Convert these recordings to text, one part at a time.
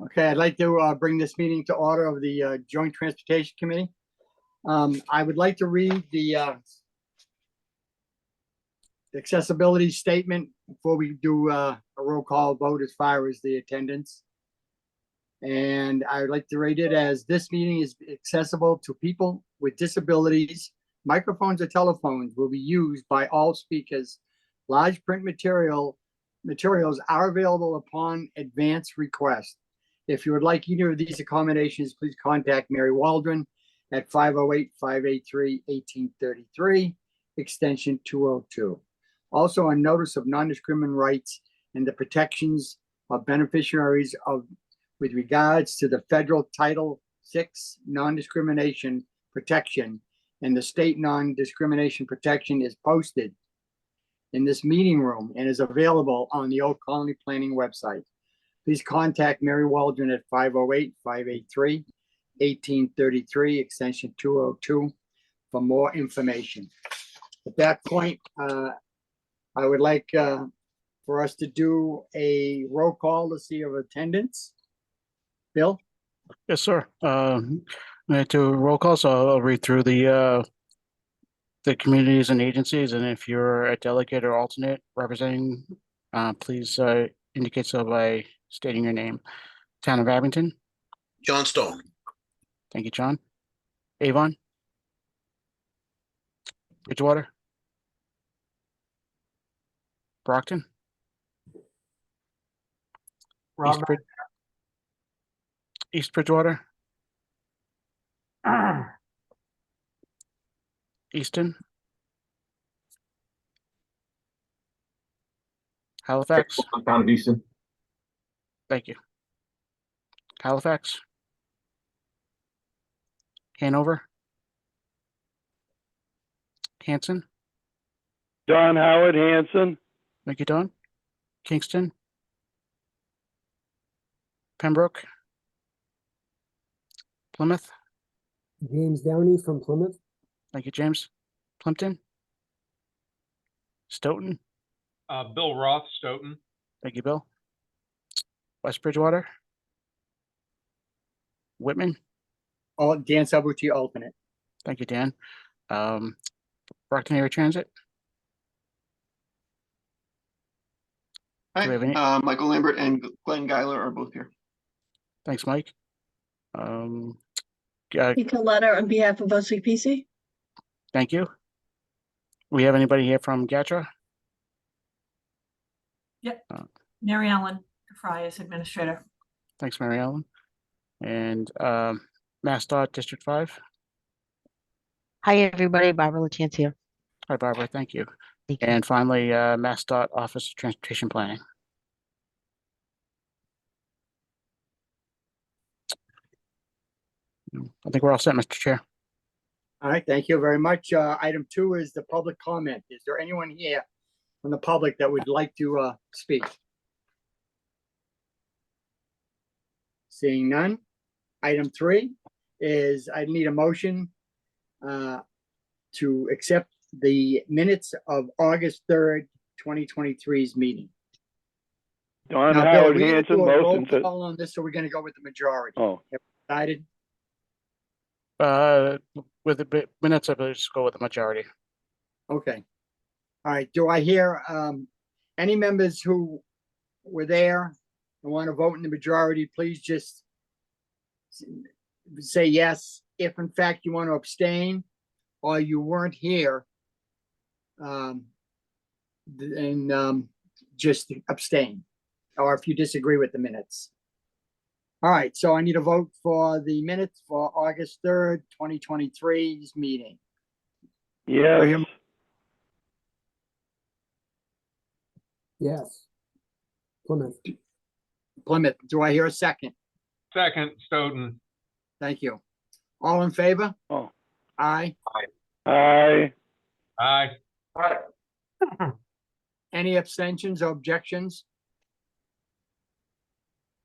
Okay, I'd like to bring this meeting to order of the Joint Transportation Committee. I would like to read the accessibility statement before we do a roll call vote as far as the attendance. And I would like to read it as this meeting is accessible to people with disabilities. Microphones or telephones will be used by all speakers. Large print materials are available upon advance request. If you would like either of these accommodations, please contact Mary Waldron at 508-583-1833, extension 202. Also, a notice of non-discrimination rights and the protections of beneficiaries with regards to the federal Title VI non-discrimination protection and the state non-discrimination protection is posted in this meeting room and is available on the Old Colony Planning website. Please contact Mary Waldron at 508-583-1833, extension 202 for more information. At that point, I would like for us to do a roll call to see of attendance. Bill? Yes, sir. I'm going to do a roll call, so I'll read through the communities and agencies, and if you're a delegate or alternate representing, please indicate so by stating your name. Town of Abington. John Stone. Thank you, John. Avon. Bridgewater. Brockton. East Bridgewater. Easton. Halifax. Town of Easton. Thank you. Halifax. Hanover. Hanson. Don Howard Hanson. Thank you, Don. Kingston. Pembroke. Plymouth. James Downey from Plymouth. Thank you, James. Plimpton. Stoughton. Bill Roth, Stoughton. Thank you, Bill. West Bridgewater. Whitman. Dan Sabucci, alternate. Thank you, Dan. Brockton Area Transit. Hi, Do we have any? Michael Lambert and Glenn Geiler are both here. Thanks, Mike. Nicoletta on behalf of OCPC. Thank you. We have anybody here from GATRA? Yep. Mary Ellen Fry is administrator. Thanks, Mary Ellen. And MassDOT District 5. Hi, everybody. Barbara LaChance here. Hi, Barbara. Thank you. Thank you. And finally, MassDOT Office of Transportation Planning. I think we're all set, Mr. Chair. All right, thank you very much. Item 2 is the public comment. Is there anyone here from the public that would like to speak? Seeing none. Item 3 is I need a motion to accept the minutes of August 3rd, 2023's meeting. Don Now, Howard Bill, we Hanson, do a roll motion to. call on this, so we're going to go with the majority. Oh, Have we decided? With the minutes, I believe just go with the majority. Okay. All right. Do I hear any members who were there and want to vote in the majority? Please just say yes. If in fact you want to abstain or you weren't here, then just abstain. Or if you disagree with the minutes. All right, so I need a vote for the minutes for August 3rd, 2023's meeting. yes. Yes. Plymouth. Plymouth, do I hear a second? Second, Stoughton. Thank you. All in favor? Oh. Aye. Aye. Aye. Any abstentions or objections?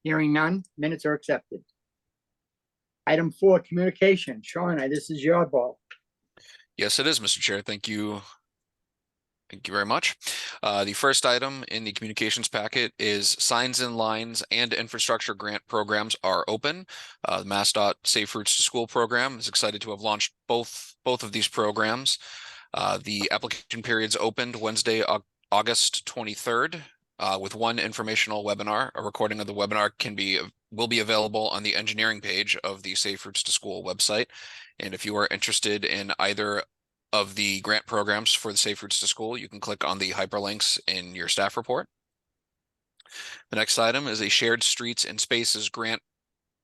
Hearing none, minutes are accepted. Item 4, communication. Sean, this is your ball. Yes, it is, Mr. Chair. Thank you. Thank you very much. The first item in the communications packet is signs and lines and infrastructure grant programs are open. The MassDOT Safe Routes to School program is excited to have launched both of these programs. The application periods opened Wednesday, August 23rd, with one informational webinar. A recording of the webinar will be available on the engineering page of the Safe Routes to School website. And if you are interested in either of the grant programs for the Safe Routes to School, you can click on the hyperlinks in your staff report. The next item is a Shared Streets and Spaces grant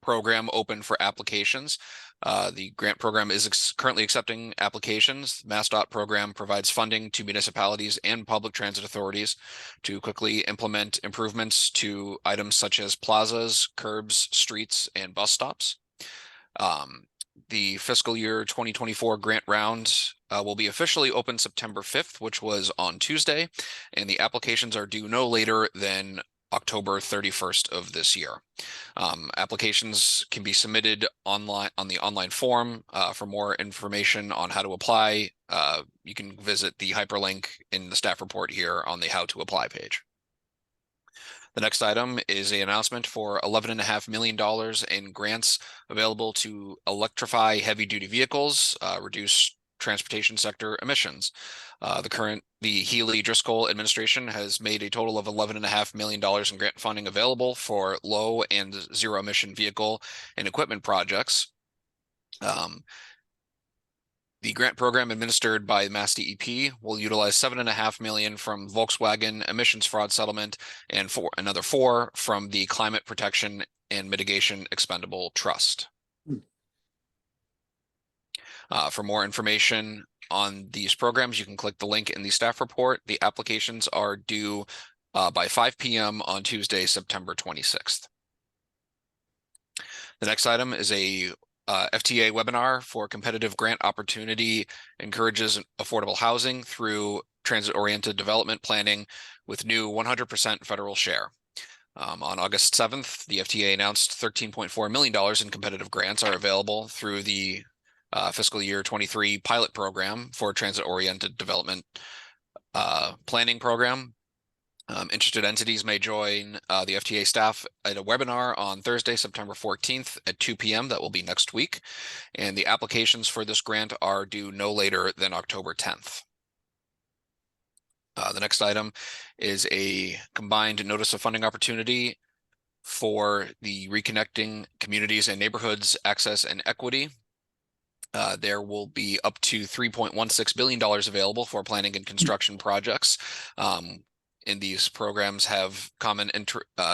program open for applications. The grant program is currently accepting applications. MassDOT program provides funding to municipalities and public transit authorities to quickly implement improvements to items such as plazas, curbs, streets, and bus stops. The fiscal year 2024 grant round will be officially open September 5th, which was on Tuesday, and the applications are due no later than October 31st of this year. Applications can be submitted online on the online form. For more information on how to apply, you can visit the hyperlink in the staff report here on the How to Apply page. The next item is an announcement for $11.5 million in grants available to electrify heavy-duty vehicles, reduce transportation sector emissions. The Healy-Driscoll administration has made a total of $11.5 million in grant funding available for low and zero emission vehicle and equipment projects. The grant program administered by Mass DEP will utilize $7.5 million from Volkswagen emissions fraud settlement and another $4 million from the Climate Protection and Mitigation Expendable Trust. For more information on these programs, you can click the link in the staff report. The applications are due by 5 p.m. on Tuesday, September 26th. The next item is a FTA webinar for competitive grant opportunity encourages affordable housing through transit-oriented development planning with new 100% federal share. On August 7th, the FTA announced $13.4 million in competitive grants are available through the fiscal year 23 pilot program for transit-oriented development planning program. Interested entities may join the FTA staff at a webinar on Thursday, September 14th at 2 p.m. That will be next week. And the applications for this grant are due no later than October 10th. The next item is a combined notice of funding opportunity for the Reconnecting Communities and Neighborhoods Access and Equity. There will be up to $3.16 billion available for planning and construction projects. And these programs have common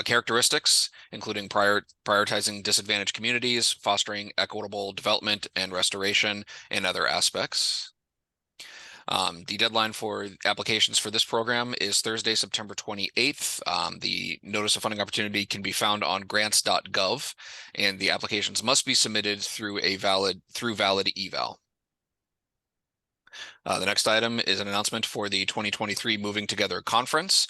characteristics, including prioritizing disadvantaged communities, fostering equitable development and restoration, and other aspects. The deadline for applications for this program is Thursday, September 28th. The notice of funding opportunity can be found on grants.gov, and the applications must be submitted through valid eval. The next item is an announcement for the 2023 Moving Together Conference.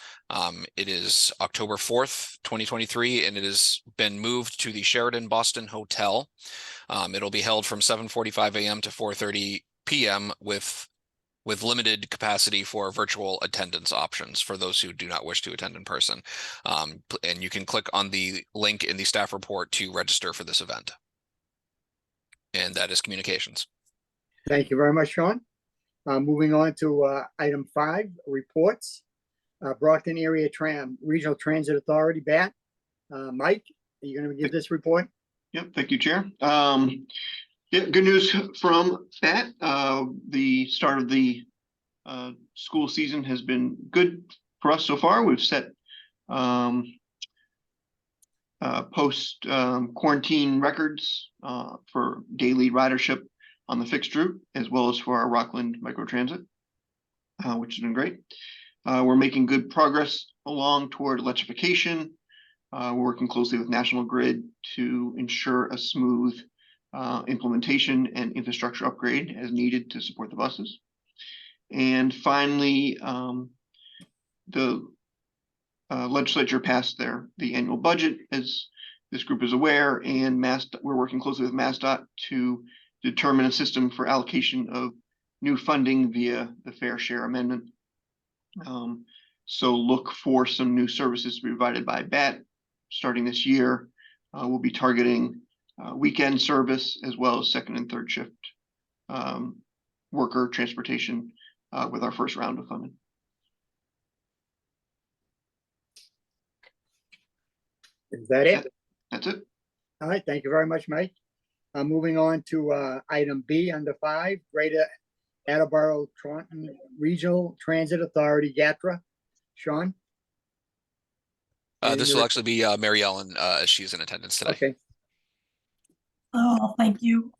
It is October 4th, 2023, and it has been moved to the Sheraton Boston Hotel. It'll be held from 7:45 a.m. to 4:30 p.m. with limited capacity for virtual attendance options for those who do not wish to attend in person. And you can click on the link in the staff report to register for this event. And that is communications. Thank you very much, Sean. Moving on to item 5, reports. Brockton Area Regional Transit Authority, BAT. Mike, are you going to give this report? Yep, thank you, Chair. Yeah, good news from that. The start of the school season has been good for us so far. We've set post quarantine records for daily ridership on the fixed route, as well as for our Rockland microtransit, which has been great. We're making good progress along toward electrification. We're working closely with National Grid to ensure a smooth implementation and infrastructure upgrade as needed to support the buses. And finally, the legislature passed the annual budget, as this group is aware, and we're working closely with MassDOT to determine a system for allocation of new funding via the Fair Share Amendment. So look for some new services to be provided by BAT starting this year. We'll be targeting weekend service as well as second and third shift worker transportation with our first round of funding. Is that it? That's it. All right, thank you very much, Mike. Moving on to item B under 5, Greater Attleboro Taunton Regional Transit Authority, GATRA. Sean? This will actually be Mary Ellen, as she's in attendance today. Okay, Oh, thank you.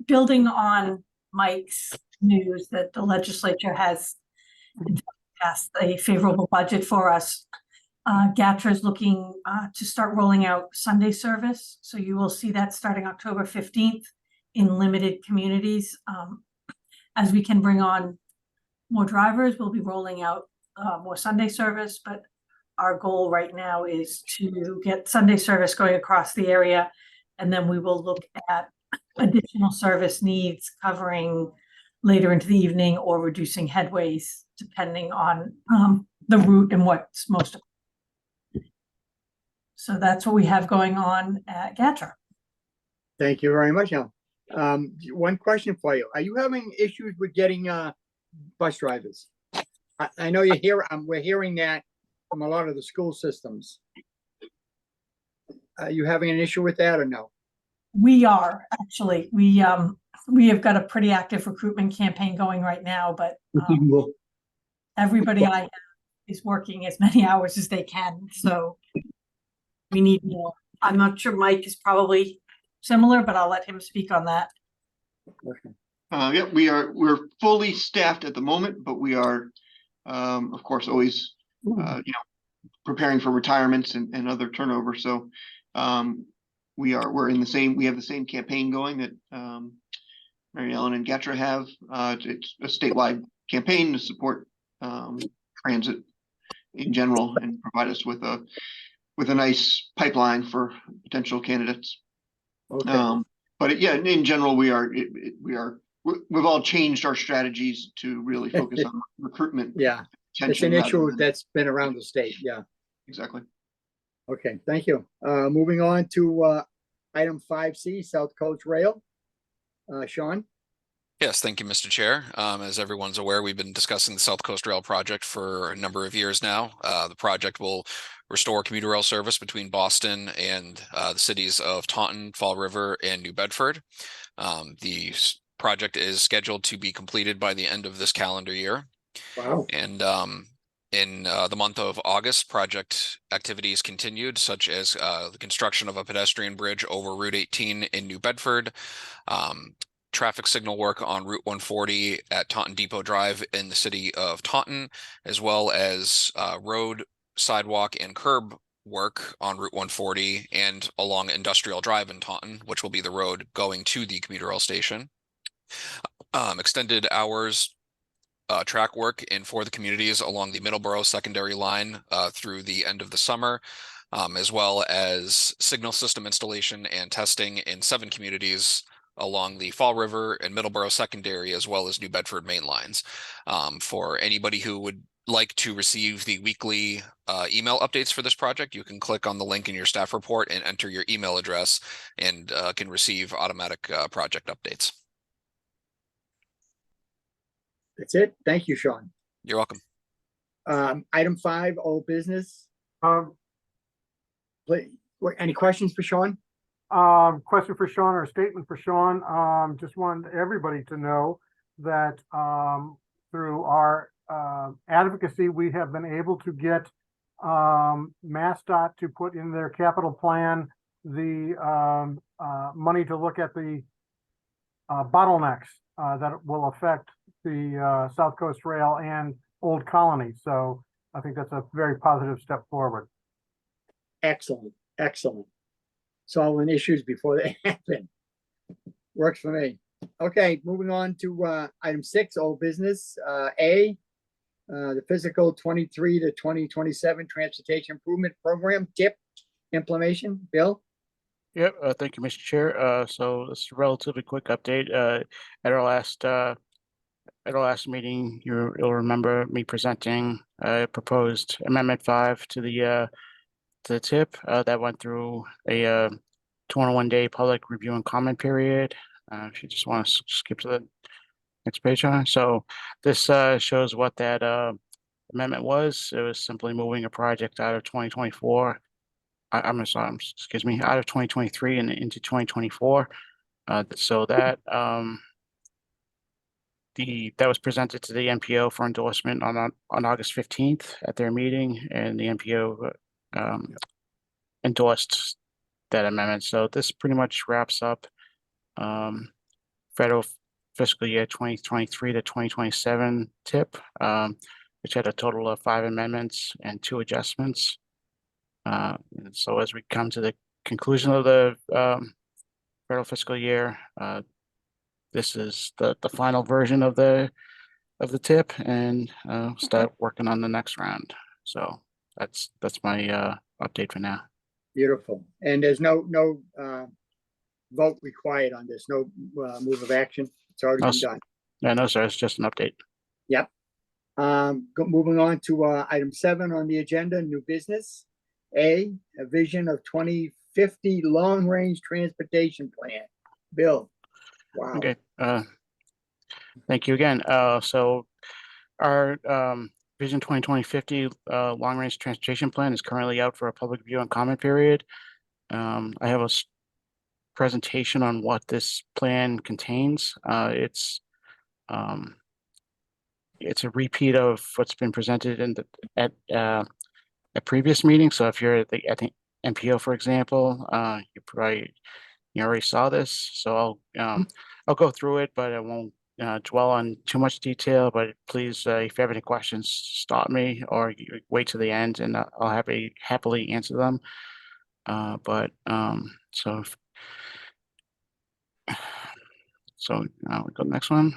Building on Mike's news that the legislature has passed a favorable budget for us. GATRA is looking to start rolling out Sunday service. So you will see that starting October 15th in limited communities. As we can bring on more drivers, we'll be rolling out more Sunday service, but our goal right now is to get Sunday service going across the area. And then we will look at additional service needs covering later into the evening or reducing headways, depending on the route and what's most. So that's what we have going on at GATRA. thank you very much, Ellen. One question for you. Are you having issues with getting bus drivers? I know we're hearing that from a lot of the school systems. Are you having an issue with that or no? We are actually, we have got a pretty active recruitment campaign going right now, but everybody I have is working as many hours as they can, so we need more. I'm not sure Mike is probably similar, but I'll let him speak on that. Yeah, we're fully staffed at the moment, but we are, of course, always, preparing for retirements and other turnover. So, we have the same campaign going that Mary Ellen and GATRA have. It's a statewide campaign to support transit in general and provide us with a nice pipeline for potential candidates. Okay. But in general, we've all changed our strategies to really focus on recruitment. Yeah, it's an issue that's been around the state. Yeah, exactly. okay, thank you. Moving on to item 5C, South Coast Rail. Sean? Yes, thank you, Mr. Chair. As everyone's aware, we've been discussing the South Coast Rail project for a number of years now. The project will restore commuter rail service between Boston and the cities of Taunton, Fall River, and New Bedford. The project is scheduled to be completed by the end of this calendar year. Wow. And in the month of August, project activities continued, such as the construction of a pedestrian bridge over Route 18 in New Bedford, traffic signal work on Route 140 at Taunton Depot Drive in the city of Taunton, as well as road, sidewalk, and curb work on Route 140 and along Industrial Drive in Taunton, which will be the road going to the commuter rail station. Extended hours track work for the communities along the Middleborough secondary line through the end of the summer, as well as signal system installation and testing in 7 communities along the Fall River and Middleborough secondary, as well as New Bedford main lines. For anybody who would like to receive the weekly email updates for this project, you can click on the link in your staff report and enter your email address and can receive automatic project updates. That's it. Thank you, Sean. You're welcome. Item 5, old business. Any questions for Sean? Question for Sean or a statement for Sean. Just wanted everybody to know that through our advocacy, we have been able to get MassDOT to put in their capital plan the money to look at the bottlenecks that will affect the South Coast Rail and Old Colony. So I think that's a very positive step forward. Excellent, excellent. Solving issues before they happen. Works for me. Okay, moving on to item 6, old business. The fiscal 23 to 2027 Transportation Improvement Program, TIP implementation. Bill? Yep, thank you, Mr. Chair. So this is a relatively quick update. At our last at our last meeting, you'll remember me presenting proposed Amendment 5 to the tip that went through a 21-day public review and comment period. If you just want to skip to the next page on. So this shows what that amendment was. It was simply moving a project out of 2024. I'm sorry, excuse me, out of 2023 and into 2024. So that that was presented to the NPO for endorsement on August 15th at their meeting, and the NPO endorsed that amendment. So this pretty much wraps up federal fiscal year 2023 to 2027 tip, which had a total of 5 amendments and 2 adjustments. And so as we come to the conclusion of the federal fiscal year, this is the final version of the tip, and start working on the next round. So that's my update for now. Beautiful. And there's no vote required on this, no move of action. It's already been done. Yeah, no, sir, it's just an update. Yep. Moving on to item 7 on the agenda, new business. A vision of 2050 long-range transportation plan. Bill. Wow. Okay. Thank you again. So our Vision 2050 long-range transportation plan is currently out for a public review and comment period. I have a presentation on what this plan contains. It's a repeat of what's been presented at a previous meeting. So if you're at the NPO, for example, you already saw this. So I'll go through it, but I won't dwell on too much detail. But please, if you have any questions, stop me or wait to the end, and I'll happily answer them. So we go to the next one.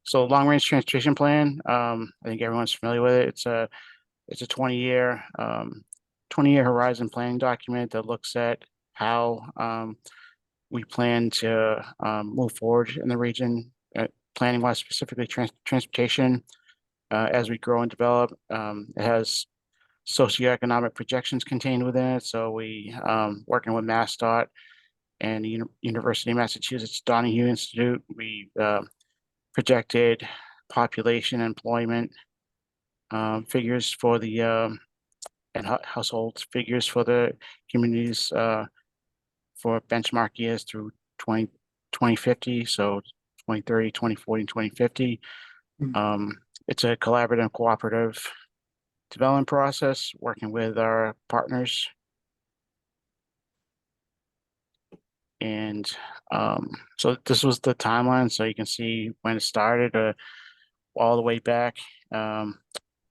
So long range transportation plan. I think everyone's familiar with it. It's a 20-year horizon planning document that looks at how we plan to move forward in the region, planning wise specifically transportation as we grow and develop. It has socioeconomic projections contained within it. So we working with MassDOT and the University of Massachusetts Donahue Institute, we projected population employment figures for the and household figures for the communities for benchmark years through 2050, so 2030, 2040, and 2050. It's a collaborative, cooperative development process working with our partners. And so this was the timeline, so you can see when it started all the way back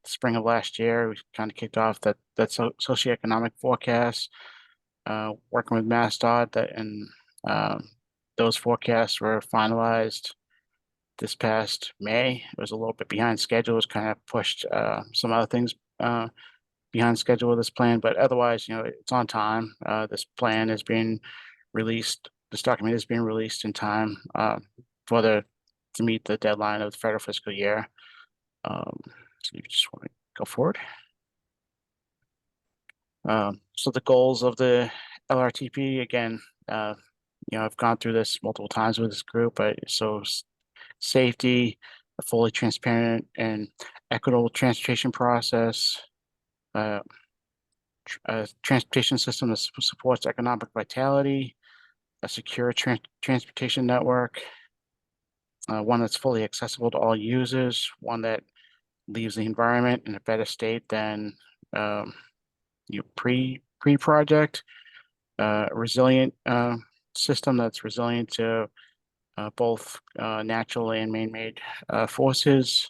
spring of last year. We kind of kicked off that socioeconomic forecast, working with MassDOT, and those forecasts were finalized this past May. It was a little bit behind schedule. It was kind of pushed some other things behind schedule with this plan, but otherwise, it's on time. This plan has been released. This document is being released in time to meet the deadline of the federal fiscal year. So you just want to go forward. So the goals of the LRTP, again, I've gone through this multiple times with this group, but so safety, a fully transparent and equitable transportation process, a transportation system that supports economic vitality, a secure transportation network, one that's fully accessible to all users, one that leaves the environment in a better state than pre-project, resilient system that's resilient to both natural and man-made forces,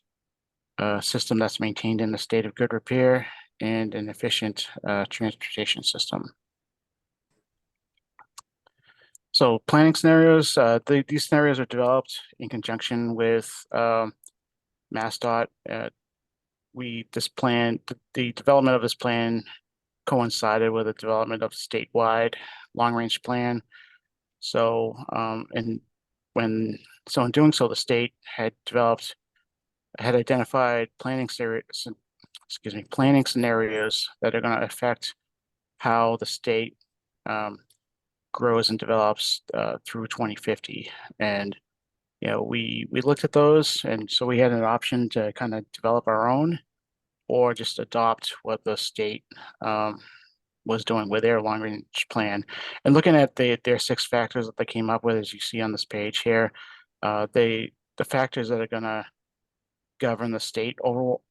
a system that's maintained in a state of good repair, and an efficient transportation system. So planning scenarios, these scenarios are developed in conjunction with MassDOT. The development of this plan coincided with the development of statewide long-range plan. So, and when So in doing so, the state had identified planning scenarios that are going to affect how the state grows and develops through 2050. And we looked at those, and so we had an option to kind of develop our own, or just adopt what the state was doing with their long range plan. And looking at their 6 factors that they came up with, as you see on this page here, the factors that are going to govern the state overall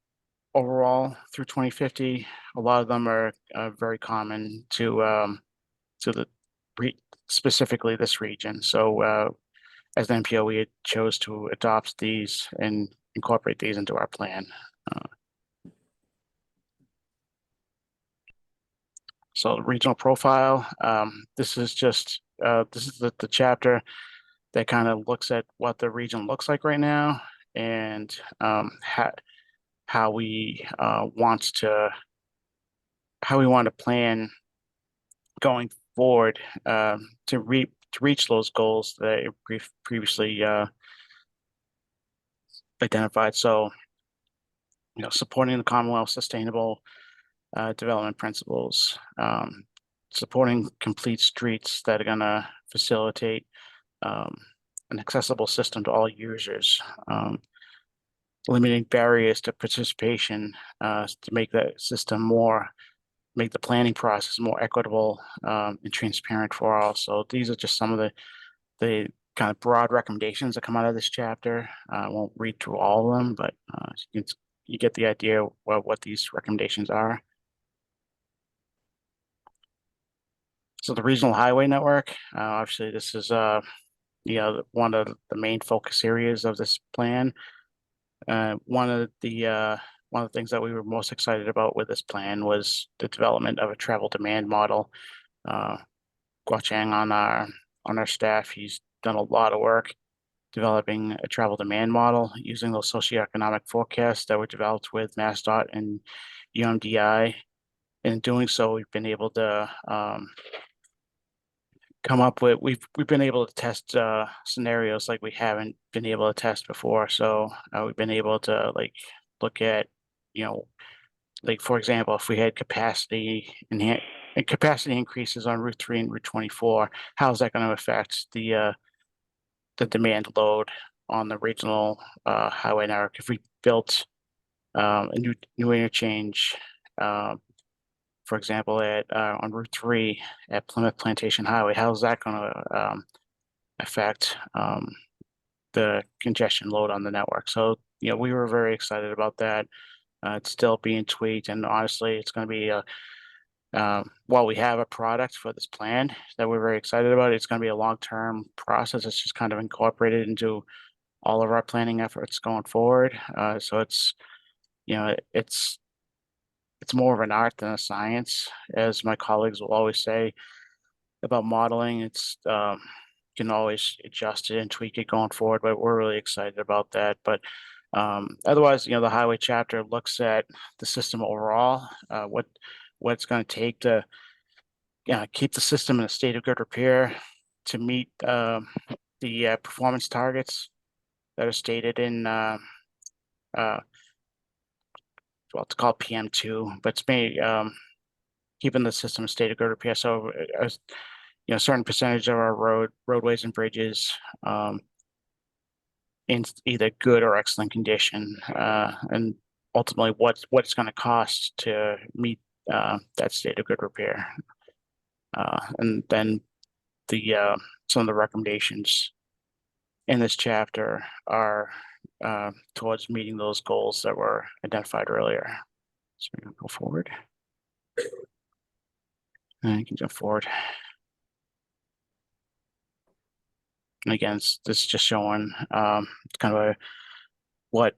through 2050, a lot of them are very common to specifically this region. So as an NPO, we had chose to adopt these and incorporate these into our plan. So regional profile, this is just this is the chapter that kind of looks at what the region looks like right now, and how we want to plan going forward to reach those goals that I previously identified. So, supporting the Commonwealth Sustainable Development Principles, supporting complete streets that are going to facilitate an accessible system to all users, limiting barriers to participation to make the planning process more equitable and transparent for all. So these are just some of the kind of broad recommendations that come out of this chapter. I won't read through all of them, but you get the idea of what these recommendations are. So the regional highway network, obviously this is one of the main focus areas of this plan. One of the things that we were most excited about with this plan was the development of a travel demand model. Guo-Chang on our staff, he's done a lot of work developing a travel demand model using those socioeconomic forecasts that were developed with MassDOT and UMDI. And in doing so, we've been able to we've been able to test scenarios like we haven't been able to test before. So we've been able to look at, for example, if we had capacity increases on Route 3 and Route 24, how is that going to affect the demand load on the regional highway network? If we built a new interchange, for example, on Route 3 at Plymouth Plantation Highway, how is that going to affect the congestion load on the network? So, we were very excited about that. It's still being tweaked, and honestly, it's going to be while we have a product for this plan that we're very excited about, it's going to be a long-term process. It's just kind of incorporated into all of our planning efforts going forward. So it's more of an art than a science, as my colleagues will always say about modeling. It's you can always adjust it and tweak it going forward, but we're really excited about that. But otherwise, the highway chapter looks at the system overall, what it's going to take to keep the system in a state of good repair to meet the performance targets that are stated in it's called PM2, but it's keeping the system in a state of good repair. So a certain percentage of our roadways and bridges in either good or excellent condition, and ultimately what it's going to cost to meet that state of good repair. And then some of the recommendations in this chapter are towards meeting those goals that were identified earlier. So we're going to go forward. And you can jump forward. And again, this is just showing kind of what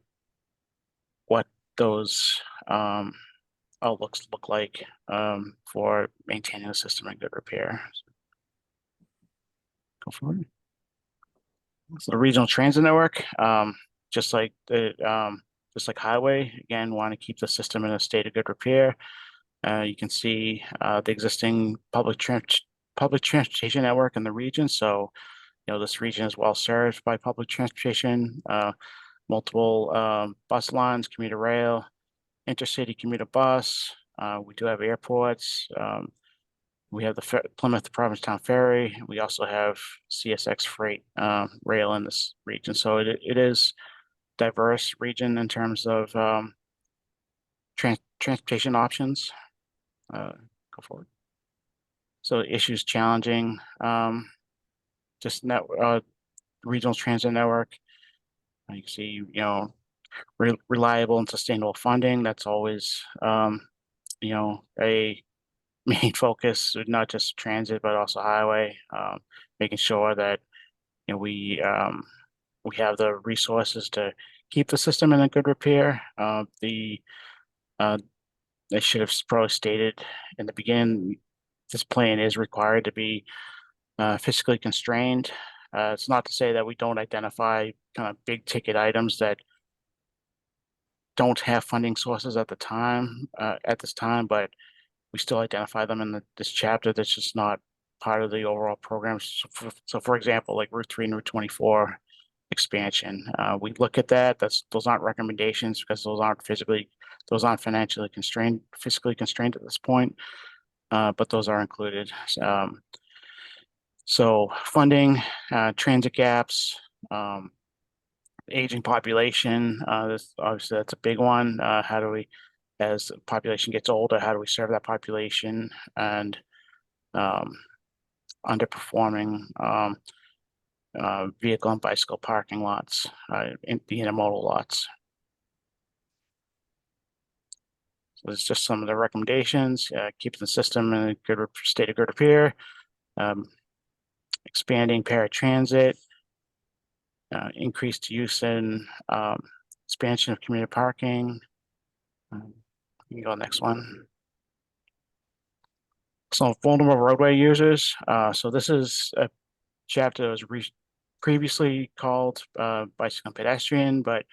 those outlooks look like for maintaining the system in good repair. So go forward. So the regional transit network, just like highway, again, want to keep the system in a state of good repair. You can see the existing public transportation network in the region. So this region is well served by public transportation, multiple bus lines, commuter rail, intercity commuter bus. We do have airports. We have the Plymouth Provincetown Ferry. We also have CSX freight rail in this region. So it is diverse region in terms of transportation options. Go forward. So issues challenging, just regional transit network. You can see, reliable and sustainable funding. That's always, a main focus, not just transit, but also highway, making sure that, we have the resources to keep the system in a good repair. I should have probably stated in the beginning, this plan is required to be fiscally constrained. It's not to say that we don't identify kind of big ticket items that don't have funding sources at this time, but we still identify them in this chapter. That's just not part of the overall program. So for example, like Route 3 and Route 24 expansion, we look at that. Those aren't recommendations because those aren't financially constrained, fiscally constrained at this point, but those are included. So funding, transit gaps, aging population, obviously that's a big one. How do we, as the population gets older, how do we serve that population? And underperforming vehicle and bicycle parking lots, in the intermodal lots. So it's just some of the recommendations. Keep the system in a good state of good repair. Expanding paratransit, increased use in expansion of community parking. You can go next one. So vulnerable roadway users. So this is a chapter that was previously called bicycle and pedestrian, but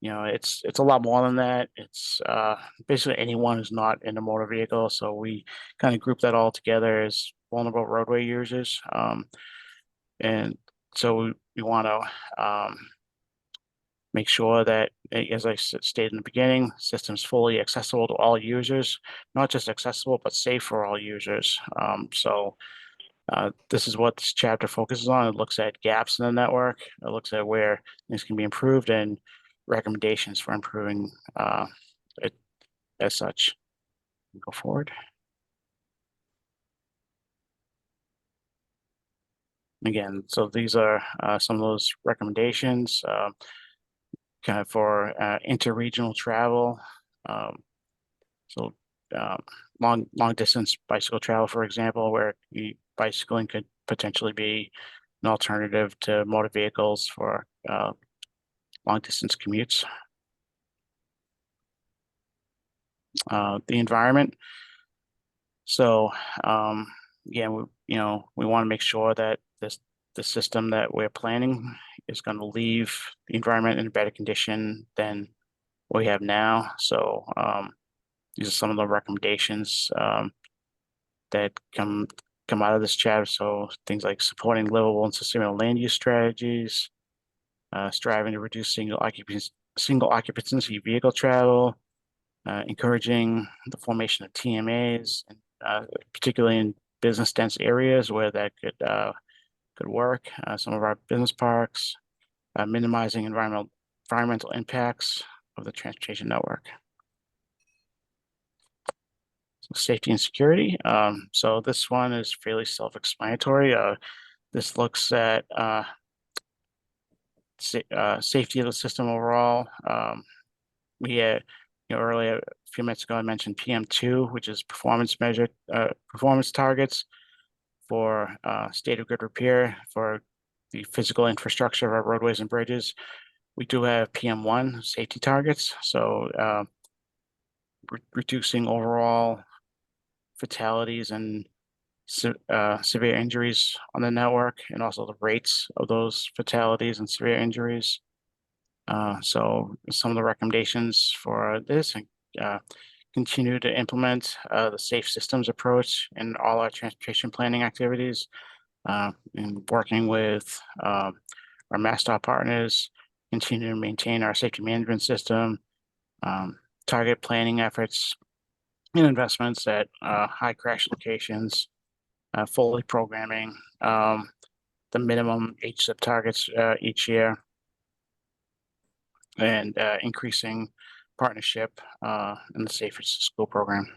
it's a lot more than that. It's basically anyone who's not in a motor vehicle. So we kind of group that all together as vulnerable roadway users. And so we want to make sure that, as I stated in the beginning, the system's fully accessible to all users, not just accessible, but safe for all users. This is what this chapter focuses on. It looks at gaps in the network. It looks at where things can be improved and recommendations for improving it as such. Go forward. Again, so these are some of those recommendations kind of for interregional travel. Long distance bicycle travel, for example, where bicycling could potentially be an alternative to motor vehicles for long distance commutes. The environment. So again, we want to make sure that the system that we're planning is going to leave the environment in a better condition than what we have now. So these are some of the recommendations that come out of this chapter. So things like supporting livable and sustainable land use strategies, striving to reduce single occupancy vehicle travel, encouraging the formation of TMAs, particularly in business dense areas where that could work. Some of our business parks, minimizing environmental impacts of the transportation network. So safety and security. So this one is fairly self-explanatory. This looks at safety of the system overall. We had, earlier, a few minutes ago, I mentioned PM2, which is performance targets for state of good repair for the physical infrastructure of our roadways and bridges. We do have PM1 safety targets, so reducing overall fatalities and severe injuries on the network, and also the rates of those fatalities and severe injuries. So some of the recommendations for this, continue to implement the safe systems approach in all our transportation planning activities. in working with our MassDOT partners, continue to maintain our safety management system, target planning efforts and investments at high crash locations, fully programming the minimum HSIP targets each year, and increasing partnership in the Safe Routes to School program.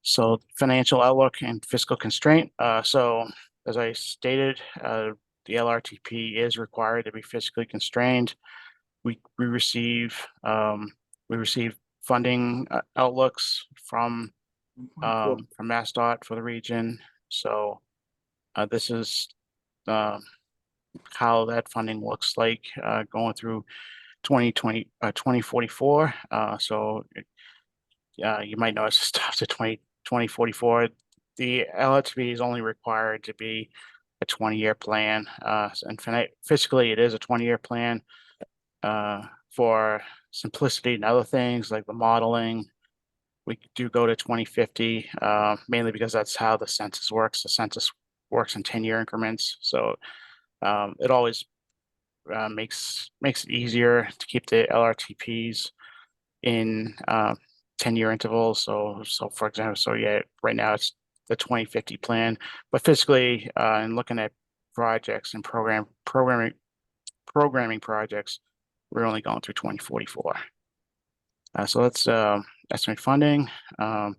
So financial outlook and fiscal constraint. So as I stated, the LRTP is required to be fiscally constrained. We receive funding outlooks from MassDOT for the region. So this is how that funding looks like going through 2044. So you might notice it's up to 2044. The LRTP is only required to be a 20-year plan. And fiscally, it is a 20-year plan. For simplicity and other things like the modeling, we do go to 2050, mainly because that's how the census works. The census works in 10-year increments. So it always makes it easier to keep the LRTPs in 10-year intervals. So for example, yeah, right now it's the 2050 plan, but fiscally and looking at projects and programming projects, we're only going through 2044. So that's estimate funding, and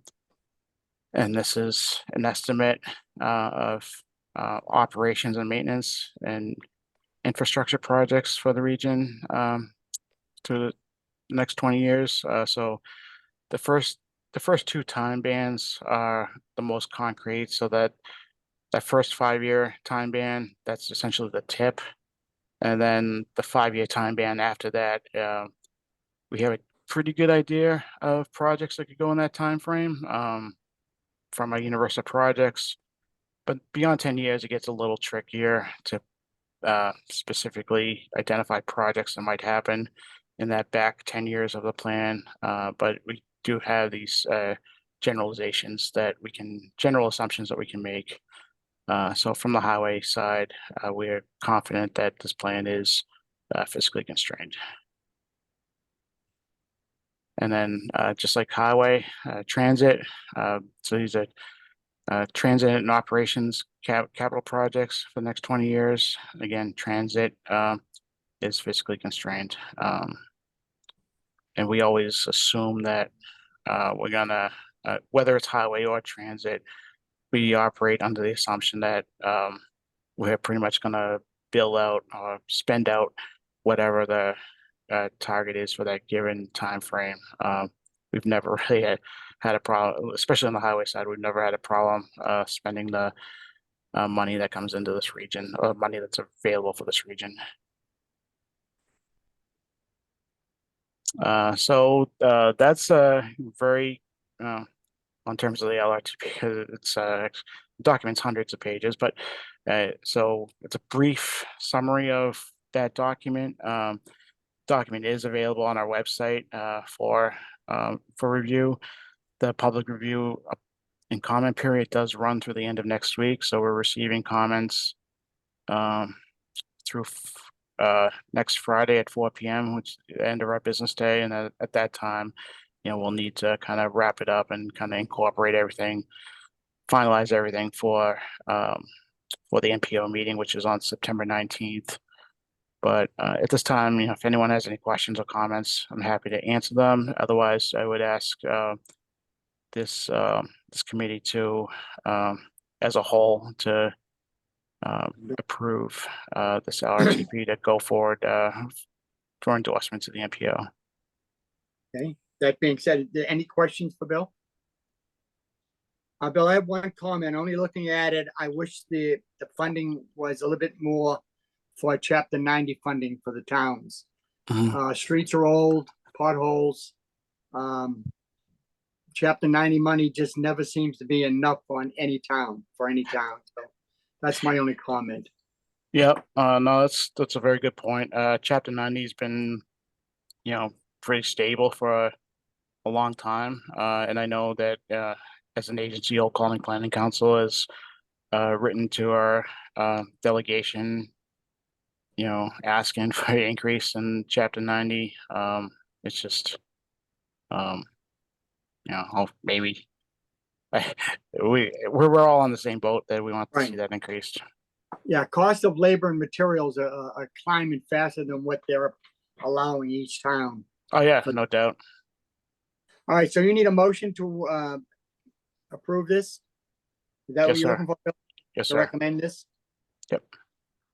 this is an estimate of operations and maintenance and infrastructure projects for the region through the next 20 years. So the first two time bands are the most concrete. So that first 5-year time band, that's essentially the tip. And then the 5-year time band after that, we have a pretty good idea of projects that could go in that time frame from our universal projects. But beyond 10 years, it gets a little trickier to specifically identify projects that might happen in that back 10 years of the plan. But we do have these general assumptions that we can make. So from the highway side, we're confident that this plan is fiscally constrained. And then just like highway, transit, so these are transit and operations capital projects for the next 20 years. Again, transit is fiscally constrained. And we always assume that we're gonna, whether it's highway or transit, we operate under the assumption that we're pretty much gonna bill out or spend out whatever the target is for that given time frame. We've never really had a problem, especially on the highway side. We've never had a problem spending the money that comes into this region, or money that's available for this region. So that's very in terms of the LRTP, because it's documents hundreds of pages, but so it's a brief summary of that document. Document is available on our website for review. The public review and comment period does run through the end of next week, so we're receiving comments through next Friday at 4 p.m., which is the end of our business day, and at that time, we'll need to kind of wrap it up and kind of incorporate everything, finalize everything for the NPO meeting, which is on September 19th. But at this time, if anyone has any questions or comments, I'm happy to answer them. Otherwise, I would ask this committee to, as a whole, to approve this LRTP to go forward for endorsement to the NPO. Okay, that being said, any questions for Bill? Bill, I have one comment. Only looking at it, I wish the funding was a little bit more for Chapter 90 funding for the towns. Streets are old, potholes. Chapter 90 money just never seems to be enough on any town, for any town. So that's my only comment. Yep. No, that's a very good point. Chapter 90 has been, pretty stable for a long time. And I know that as an agency, Old Colony Planning Council has written to our delegation, asking for an increase in Chapter 90. It's just, maybe we're all on the same boat that we want to see Right. that increased. Yeah, cost of labor and materials are climbing faster than what they're allowing each town. Oh yeah, no doubt. All right, so you need a motion to approve this? Is that what Yes, you're sir. looking for, Bill? Yes, To sir. recommend this? Yep.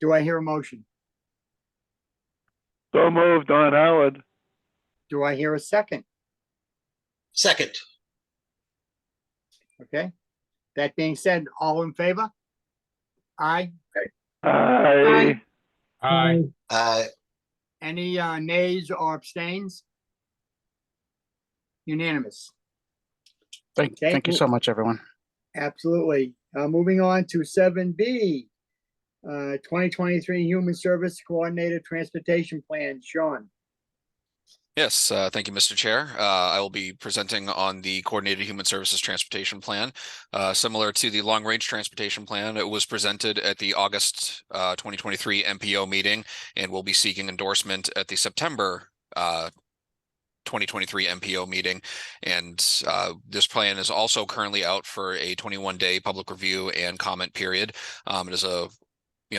Do I hear a motion? So moved, Don Howard. Do I hear a second? Second. Okay. That being said, all in favor? Aye. Aye. Aye. Aye. Any nays or abstains? Unanimous. Thank you so much, everyone. Absolutely. Moving on to 7B, 2023 Human Service Coordinated Transportation Plan. Sean. Yes, thank you, Mr. Chair. I will be presenting on the Coordinated Human Services Transportation Plan. Similar to the Long Range Transportation Plan, it was presented at the August 2023 MPO meeting and will be seeking endorsement at the September 2023 MPO meeting. And this plan is also currently out for a 21-day public review and comment period. It is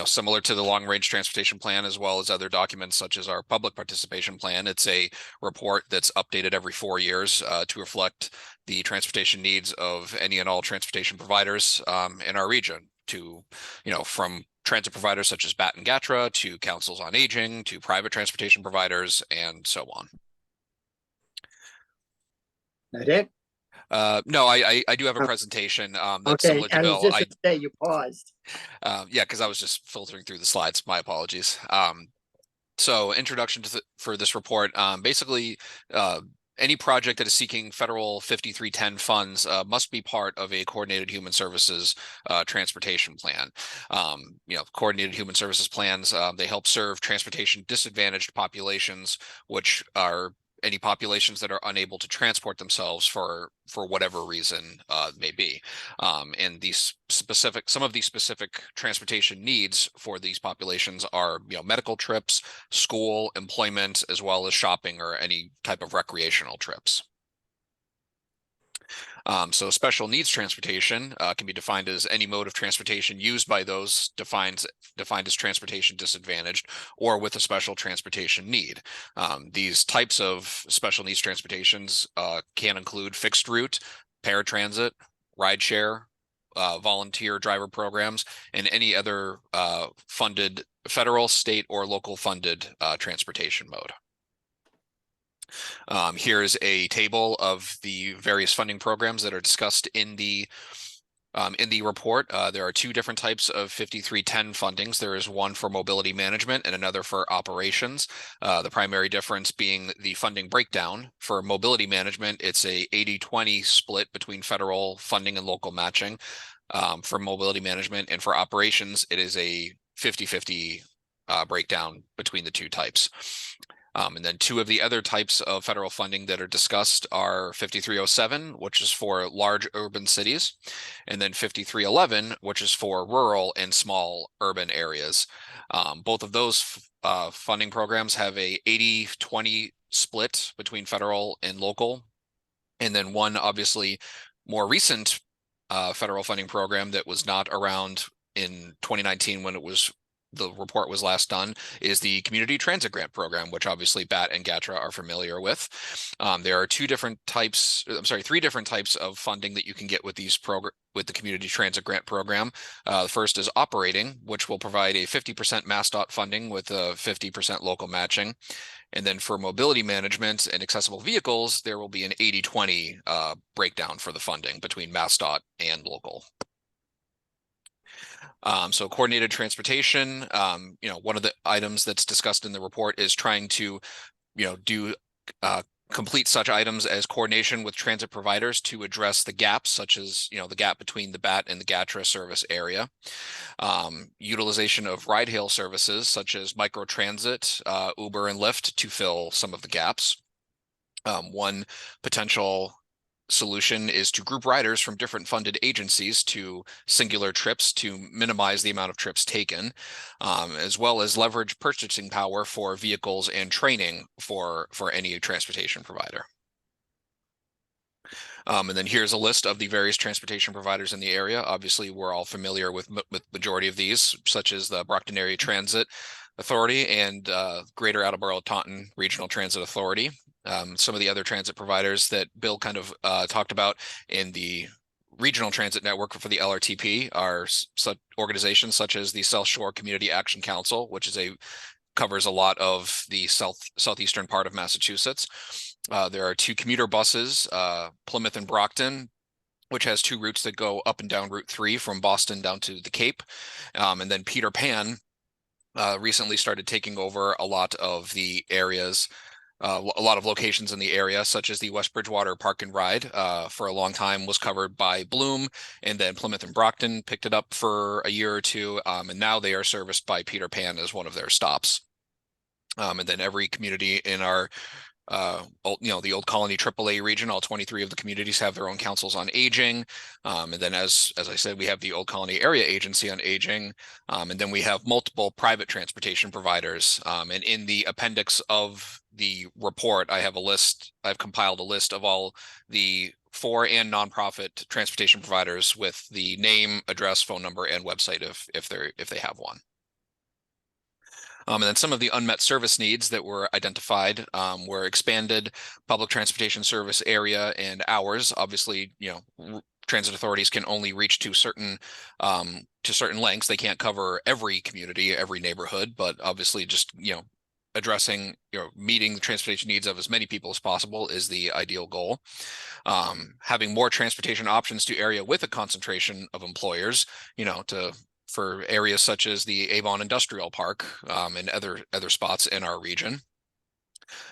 similar to the long range transportation plan, as well as other documents such as our public participation plan. It's a report that's updated every 4 years to reflect the transportation needs of any and all transportation providers in our region, to, from transit providers such as BAT and GATRA to councils on aging to private transportation providers and so on. That it? No, I do have a presentation that's Okay, similar to I was Bill. just gonna say you paused. Yeah, because I was just filtering through the slides. My apologies. So introduction for this report. Basically, any project that is seeking federal 5310 funds must be part of a coordinated human services transportation plan. Coordinated human services plans, they help serve transportation disadvantaged populations, which are any populations that are unable to transport themselves for whatever reason may be. And some of these specific transportation needs for these populations are, medical trips, school, employment, as well as shopping or any type of recreational trips. So special needs transportation can be defined as any mode of transportation used by those defined as transportation disadvantaged or with a special transportation need. These types of special needs transportations can include fixed route, paratransit, rideshare, volunteer driver programs, and any other funded federal, state, or local funded transportation mode. Here's a table of the various funding programs that are discussed in the report. There are two different types of 5310 fundings. There is one for mobility management and another for operations. The primary difference being the funding breakdown. For mobility management, it's a 80-20 split between federal funding and local matching for mobility management. And for operations, it is a 50-50 breakdown between the two types. And then two of the other types of federal funding that are discussed are 5307, which is for large urban cities, and then 5311, which is for rural and small urban areas. Both of those funding programs have a 80-20 split between federal and local. And then one obviously more recent federal funding program that was not around in 2019 when the report was last done is the Community Transit Grant Program, which obviously BAT and GATRA are familiar with. There are three different types of funding that you can get with with the Community Transit Grant Program. The first is operating, which will provide a 50% MassDOT funding with a 50% local matching. And then for mobility management and accessible vehicles, there will be an 80-20 breakdown for the funding between MassDOT and local. So coordinated transportation, one of the items that's discussed in the report is trying to, complete such items as coordination with transit providers to address the gaps, such as, the gap between the BAT and the GATRA service area. Utilization of ride-hail services such as microtransit, Uber and Lyft to fill some of the gaps. One potential solution is to group riders from different funded agencies to singular trips to minimize the amount of trips taken, as well as leverage purchasing power for vehicles and training for any transportation provider. And then here's a list of the various transportation providers in the area. Obviously, we're all familiar with majority of these, such as the Brockton Area Transit Authority and Greater Attleboro Taunton Regional Transit Authority. Some of the other transit providers that Bill kind of talked about in the regional transit network for the LRTP are such organizations such as the South Shore Community Action Council, which is covers a lot of the southeastern part of Massachusetts. There are 2 commuter buses, Plymouth and Brockton, which has 2 routes that go up and down Route 3 from Boston down to the Cape. And then Peter Pan recently started taking over a lot of the areas, a lot of locations in the area, such as the West Bridgewater Park and Ride, for a long time was covered by Bloom, and then Plymouth and Brockton picked it up for a year or 2, and now they are serviced by Peter Pan as one of their stops. And then every community in our the Old Colony AAA region, all 23 of the communities have their own councils on aging. And then as I said, we have the Old Colony Area Agency on Aging. And then we have multiple private transportation providers. And in the appendix of the report, I've compiled a list of all the for and nonprofit transportation providers with the name, address, phone number, and website if they have one. And then some of the unmet service needs that were identified were expanded public transportation service area and hours. Obviously, transit authorities can only reach to certain lengths. They can't cover every community, every neighborhood, but obviously just, addressing, meeting the transportation needs of as many people as possible is the ideal goal. Having more transportation options to area with a concentration of employers, for areas such as the Avon Industrial Park and other spots in our region.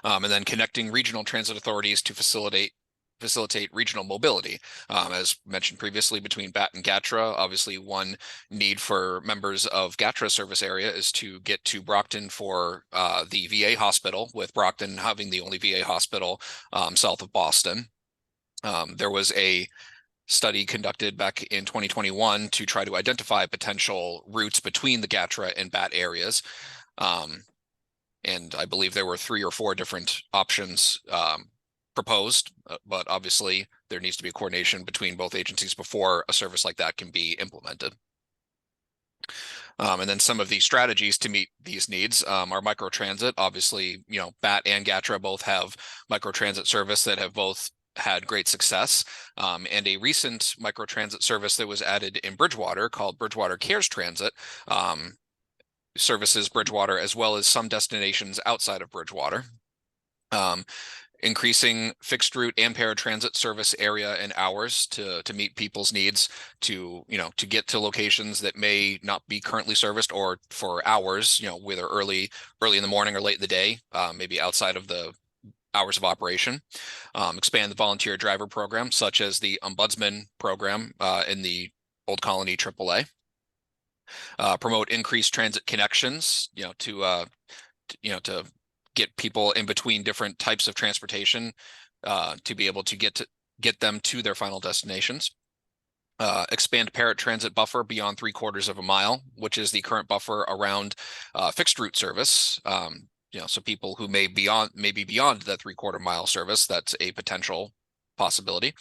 And then connecting regional transit authorities to facilitate regional mobility. As mentioned previously, between BAT and GATRA, obviously one need for members of GATRA service area is to get to Brockton for the VA hospital, with Brockton having the only VA hospital south of Boston. There was a study conducted back in 2021 to try to identify potential routes between the GATRA and BAT areas. And I believe there were 3 or 4 different options proposed, but obviously there needs to be a coordination between both agencies before a service like that can be implemented. And then some of the strategies to meet these needs are microtransit. Obviously, BAT and GATRA both have microtransit service that have both had great success, and a recent microtransit service that was added in Bridgewater called Bridgewater Cares Transit services Bridgewater as well as some destinations outside of Bridgewater. Increasing fixed route and paratransit service area and hours to meet people's needs to get to locations that may not be currently serviced, or for hours, whether early in the morning or late in the day, maybe outside of the hours of operation. Expand the volunteer driver program, such as the Ombudsman program in the Old Colony AAA. Promote increased transit connections, to get people in between different types of transportation to be able to get them to their final destinations. Expand paratransit buffer beyond 3/4 of a mile, which is the current buffer around fixed route service. So people who may be beyond that 3/4 mile service, that's a potential possibility.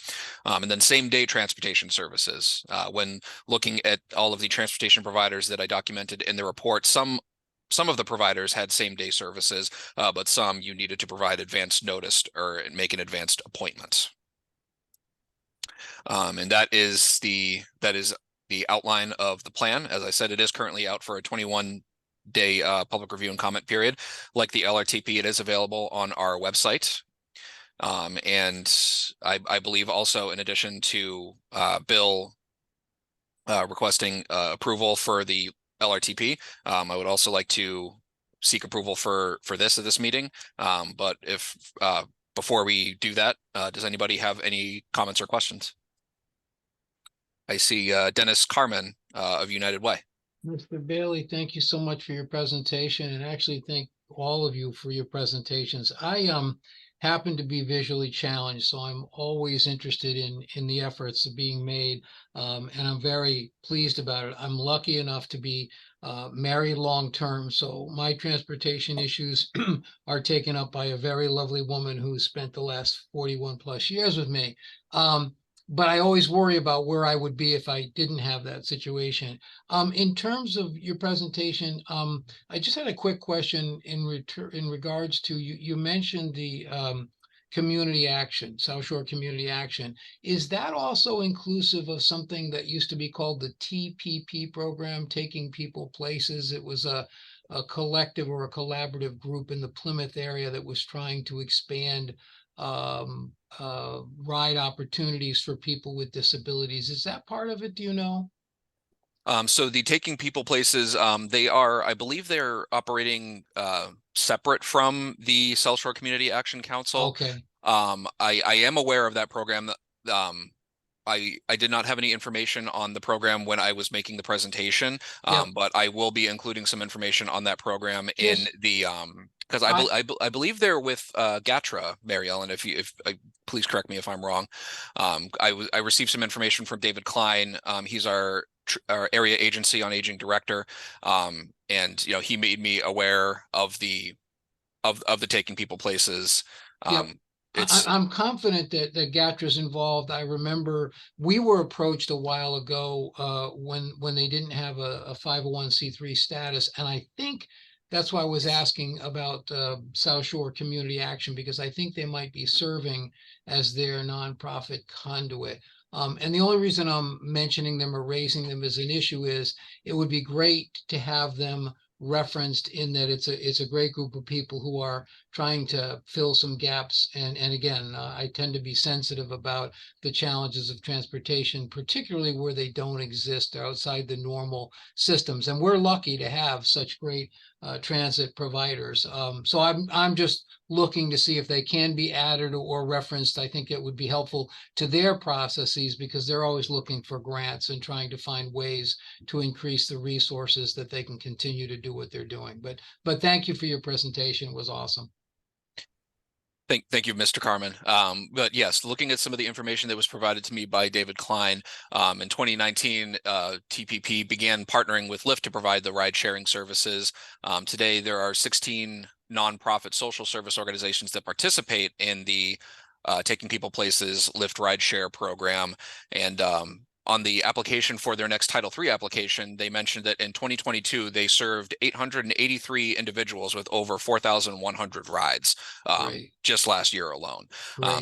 And then same day transportation services. When looking at all of the transportation providers that I documented in the report, some of the providers had same day services, but some you needed to provide advanced notice or make an advanced appointment. And that is the outline of the plan. As I said, it is currently out for a 21-day public review and comment period. Like the LRTP, it is available on our website. And I believe also, in addition to Bill requesting approval for the LRTP, I would also like to seek approval for this at this meeting. But if before we do that, does anybody have any comments or questions? I see Dennis Carmen of United Way. Mr. Bailey, thank you so much for your presentation, and actually thank all of you for your presentations. I happen to be visually challenged, so I'm always interested in the efforts that are being made, and I'm very pleased about it. I'm lucky enough to be married long-term, so my transportation issues are taken up by a very lovely woman who spent the last 41 plus years with me. But I always worry about where I would be if I didn't have that situation. In terms of your presentation, I just had a quick question in regards to you. You mentioned the community action, South Shore Community Action. Is that also inclusive of something that used to be called the TPP program, Taking People Places? It was a collective or a collaborative group in the Plymouth area that was trying to expand ride opportunities for people with disabilities. Is that part of it? Do you know? So the Taking People Places, they are, I believe they're operating separate from the South Shore Community Action Council. Okay. I am aware of that program. I did not have any information on the program when I was making the presentation, Yep. but I will be including some information on that program in Just- the because I believe they're with GATRA, Mary Ellen. If please correct me if I'm wrong. I received some information from David Klein. He's our area agency on aging director, and he made me aware of the Taking People Places. Yep. I'm confident that GATRA's involved. I remember we were approached a while ago when they didn't have a 501c3 status, and I think that's why I was asking about South Shore Community Action, because I think they might be serving as their nonprofit conduit. And the only reason I'm mentioning them or raising them as an issue is it would be great to have them referenced in that it's a great group of people who are trying to fill some gaps. And again, I tend to be sensitive about the challenges of transportation, particularly where they don't exist outside the normal systems. And we're lucky to have such great transit providers. So I'm just looking to see if they can be added or referenced. I think it would be helpful to their processes because they're always looking for grants and trying to find ways to increase the resources that they can continue to do what they're doing. But thank you for your presentation. It was awesome. Thank you, Mr. Carmen. But yes, looking at some of the information that was provided to me by David Klein, in 2019, TPP began partnering with Lyft to provide the ride sharing services. Today, there are 16 nonprofit social service organizations that participate in the Taking People Places Lyft ride share program. And on the application for their next Title III application, they mentioned that in 2022, they served 883 individuals with over 4,100 rides just last year alone.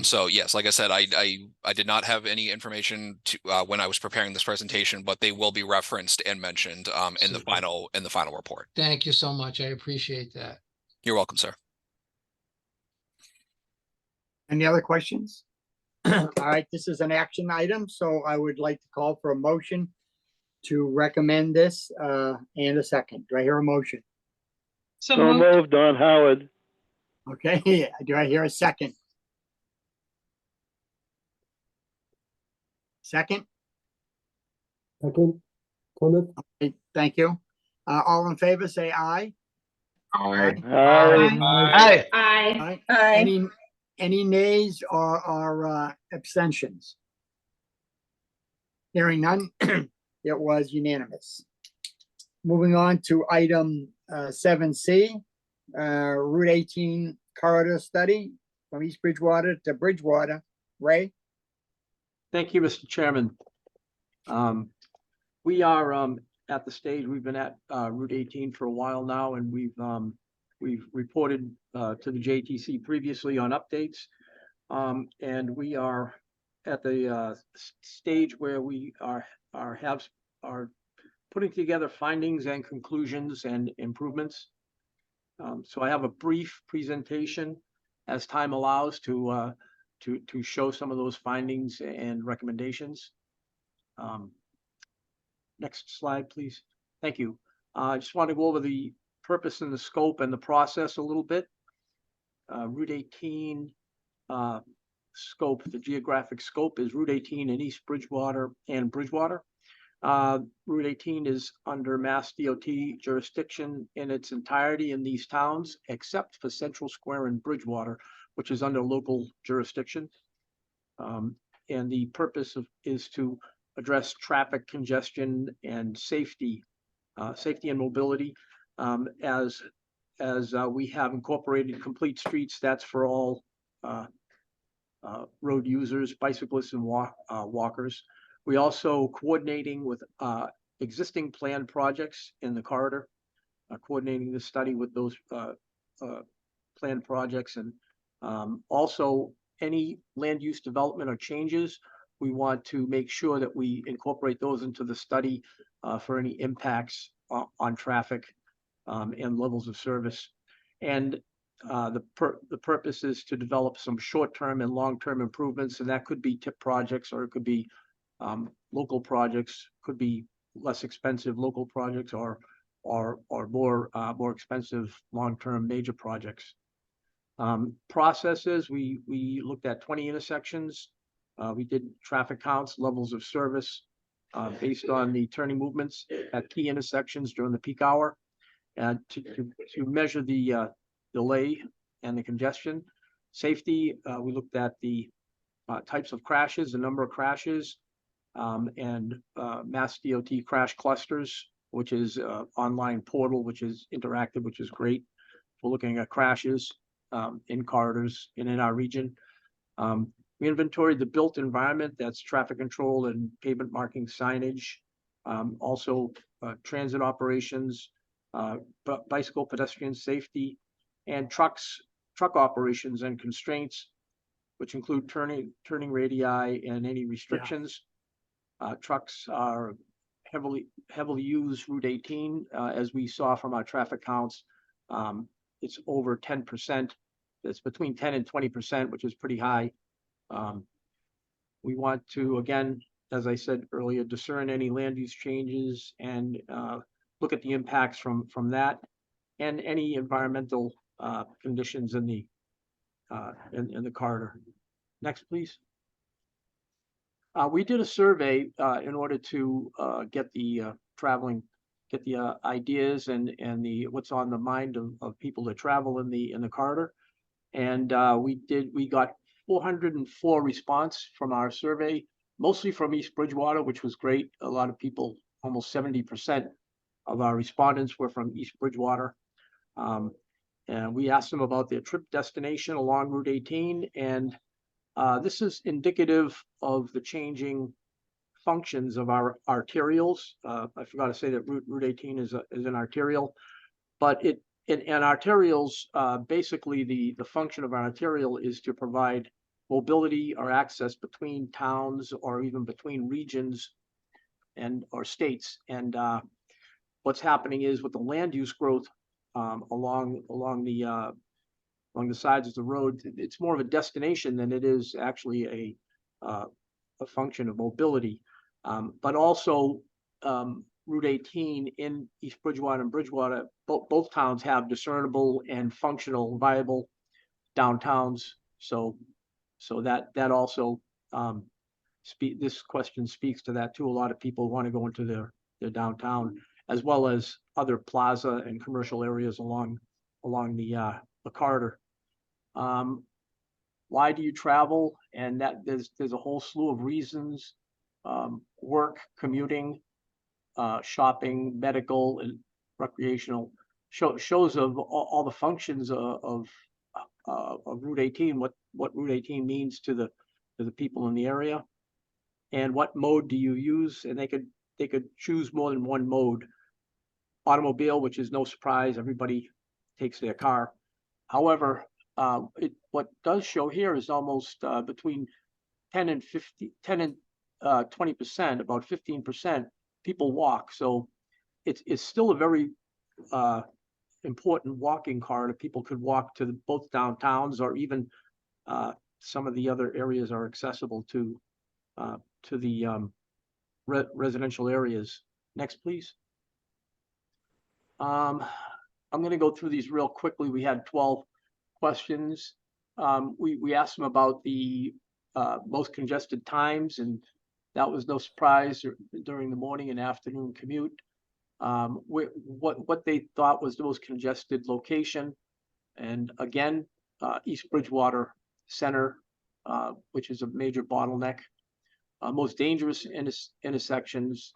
So yes, like I said, I did not have any information to, when I was preparing this presentation, but they will be referenced and mentioned in the final report. Thank you so much. I appreciate that. You're welcome, sir. Any other questions? All right, this is an action item, so I would like to call for a motion to recommend this and a second. Do I hear a motion? So moved, Don Howard. Okay, do I hear a second? Second? Second, Plymouth. Okay, thank you. All in favor, say aye. Aye. Aye. Aye. Aye. Any nays or abstentions? Hearing none, it was unanimous. Moving on to item 7C, Route 18 corridor study from East Bridgewater to Bridgewater. Ray? Thank you, Mr. Chairman. We are at the stage, we've been at Route 18 for a while now, and we've reported to the JTC previously on updates. And we are at the stage where we are putting together findings and conclusions and improvements. So I have a brief presentation as time allows to show some of those findings and recommendations. Next slide, please. Thank you. I just want to go over the purpose and the scope and the process a little bit. Route 18 scope, the geographic scope is Route 18 in East Bridgewater and Bridgewater. Route 18 is under Mass DOT jurisdiction in its entirety in these towns, except for Central Square and Bridgewater, which is under local jurisdiction. And the purpose is to address traffic congestion and safety and mobility. As we have incorporated complete streets, that's for all road users, bicyclists and walkers. We also coordinating with existing planned projects in the corridor, coordinating the study with those planned projects, and also any land use development or changes. We want to make sure that we incorporate those into the study for any impacts on traffic and levels of service. And the purpose is to develop some short-term and long-term improvements, and that could be TIP projects, or it could be local projects, could be less expensive local projects, or more expensive long-term major projects. Processes, we looked at 20 intersections. We did traffic counts, levels of service based on the turning movements at key intersections during the peak hour, and to measure the delay and the congestion. Safety, we looked at the types of crashes, the number of crashes, and Mass DOT crash clusters, which is online portal, which is interactive, which is great for looking at crashes in corridors and in our region. We inventoried the built environment, that's traffic control and pavement marking signage, also transit operations, bicycle pedestrian safety, and truck operations and constraints, which include turning radii and any restrictions. Trucks are heavily used Route 18, as we saw from our traffic counts. It's over 10%. It's between 10 and 20%, which is pretty high. We want to, again, as I said earlier, discern any land use changes and look at the impacts from that, and any environmental conditions in the corridor. Next, please. We did a survey in order to get the ideas and the what's on the mind of people that travel in the corridor, and we got 404 response from our survey, mostly from East Bridgewater, which was great. A lot of people, almost 70% of our respondents were from East Bridgewater. And we asked them about their trip destination along Route 18, and this is indicative of the changing functions of our arterials. I forgot to say that Route 18 is an arterial, but arterials, basically the function of our arterial is to provide mobility or access between towns or even between regions or states. And what's happening is with the land use growth along the sides of the road, it's more of a destination than it is actually a function of mobility. But also Route 18 in East Bridgewater and Bridgewater, both towns have discernible and functional, viable downtowns. So that also this question speaks to that too. A lot of people want to go into their downtown, as well as other plaza and commercial areas along the corridor. Why do you travel? And that there's a whole slew of reasons: work, commuting, shopping, medical, and recreational. Shows of all the functions of Route 18, what Route 18 means to the people in the area, and what mode do you use? And they could choose more than one mode. Automobile, which is no surprise, everybody takes their car. However, what does show here is almost between 10 and 20%, about 15% people walk. So it's still a very important walking corridor. People could walk to both downtowns, or even some of the other areas are accessible to the residential areas. Next, please. I'm going to go through these real quickly. We had 12 questions. We asked them about the most congested times, and that was no surprise during the morning and afternoon commute. What they thought was the most congested location, and again, East Bridgewater Center, which is a major bottleneck. Most dangerous intersections.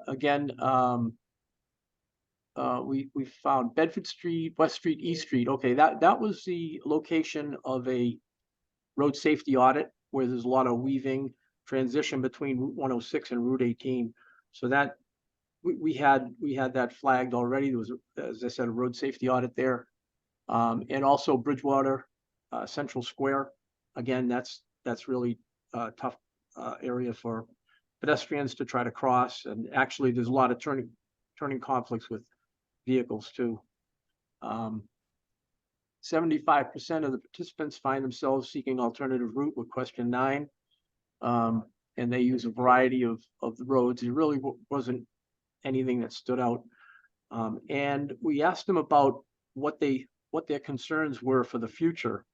Again, we found Bedford Street, West Street, East Street. Okay, that was the location of a road safety audit where there's a lot of weaving transition between Route 106 and Route 18. So that we had that flagged already. There was, as I said, a road safety audit there, and also Bridgewater Central Square. Again, that's really a tough area for pedestrians to try to cross, and actually there's a lot of turning conflicts with vehicles too. 75% of the participants find themselves seeking alternative route with question 9. And they use a variety of the roads. It really wasn't anything that stood out. And we asked them about what their concerns were for the future.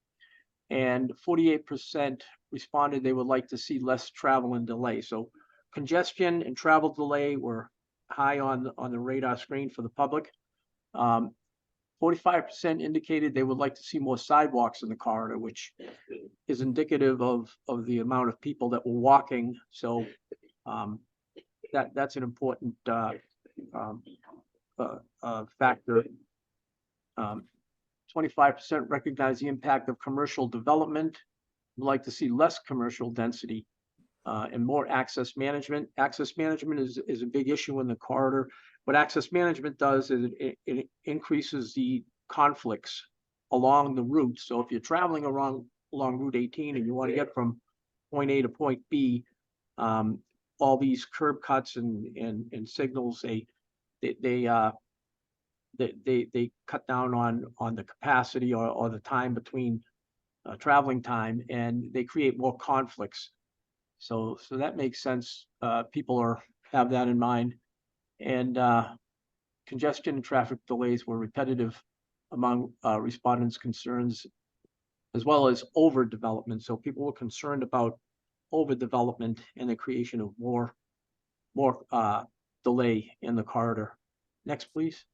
And 48% responded they would like to see less travel and delay. So congestion and travel delay were high on the radar screen for the public. 45% indicated they would like to see more sidewalks in the corridor, which is indicative of the amount of people that were walking. So that's an important factor. 25% recognize the impact of commercial development. Would like to see less commercial density and more access management. Access management is a big issue in the corridor. What access management does is it increases the conflicts along the route. So if you're traveling along Route 18 and you want to get from point A to point B, all these curb cuts and signals, they cut down on the capacity or the time between traveling time, and they create more conflicts. So that makes sense. People have that in mind. And congestion and traffic delays were repetitive among respondents' concerns, as well as overdevelopment. So people were concerned about overdevelopment and the creation of more delay in the corridor. Next, please.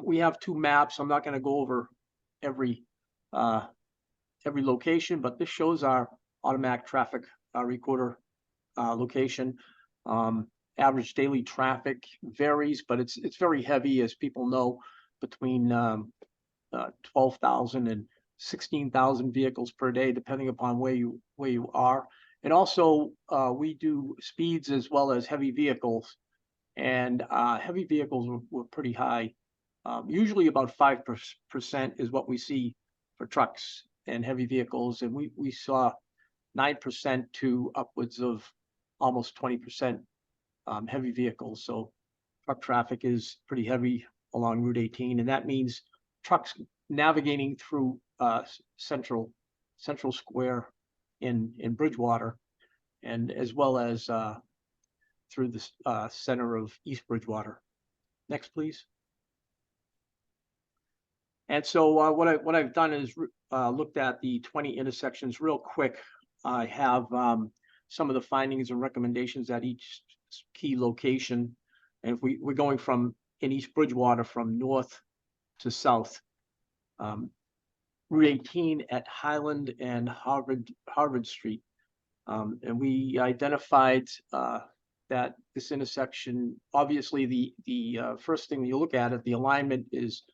We have 2 maps. I'm not going to go over every location, but this shows our automatic traffic recorder location. Average daily traffic varies, but it's very heavy, as people know, between 12,000 and 16,000 vehicles per day, depending upon where you are. And also, we do speeds as well as heavy vehicles, and heavy vehicles were pretty high. Usually about 5% is what we see for trucks and heavy vehicles, and we saw 9% to upwards of almost 20% heavy vehicles. So truck traffic is pretty heavy along Route 18, and that means trucks navigating through Central Square in Bridgewater, and as well as through the center of East Bridgewater. Next, please. And so what I've done is looked at the 20 intersections real quick. I have some of the findings and recommendations at each key location. And if we're going from in East Bridgewater from north to south, Route 18 at Highland and Harvard Street. And we identified that this intersection, obviously the first thing you look at the alignment is,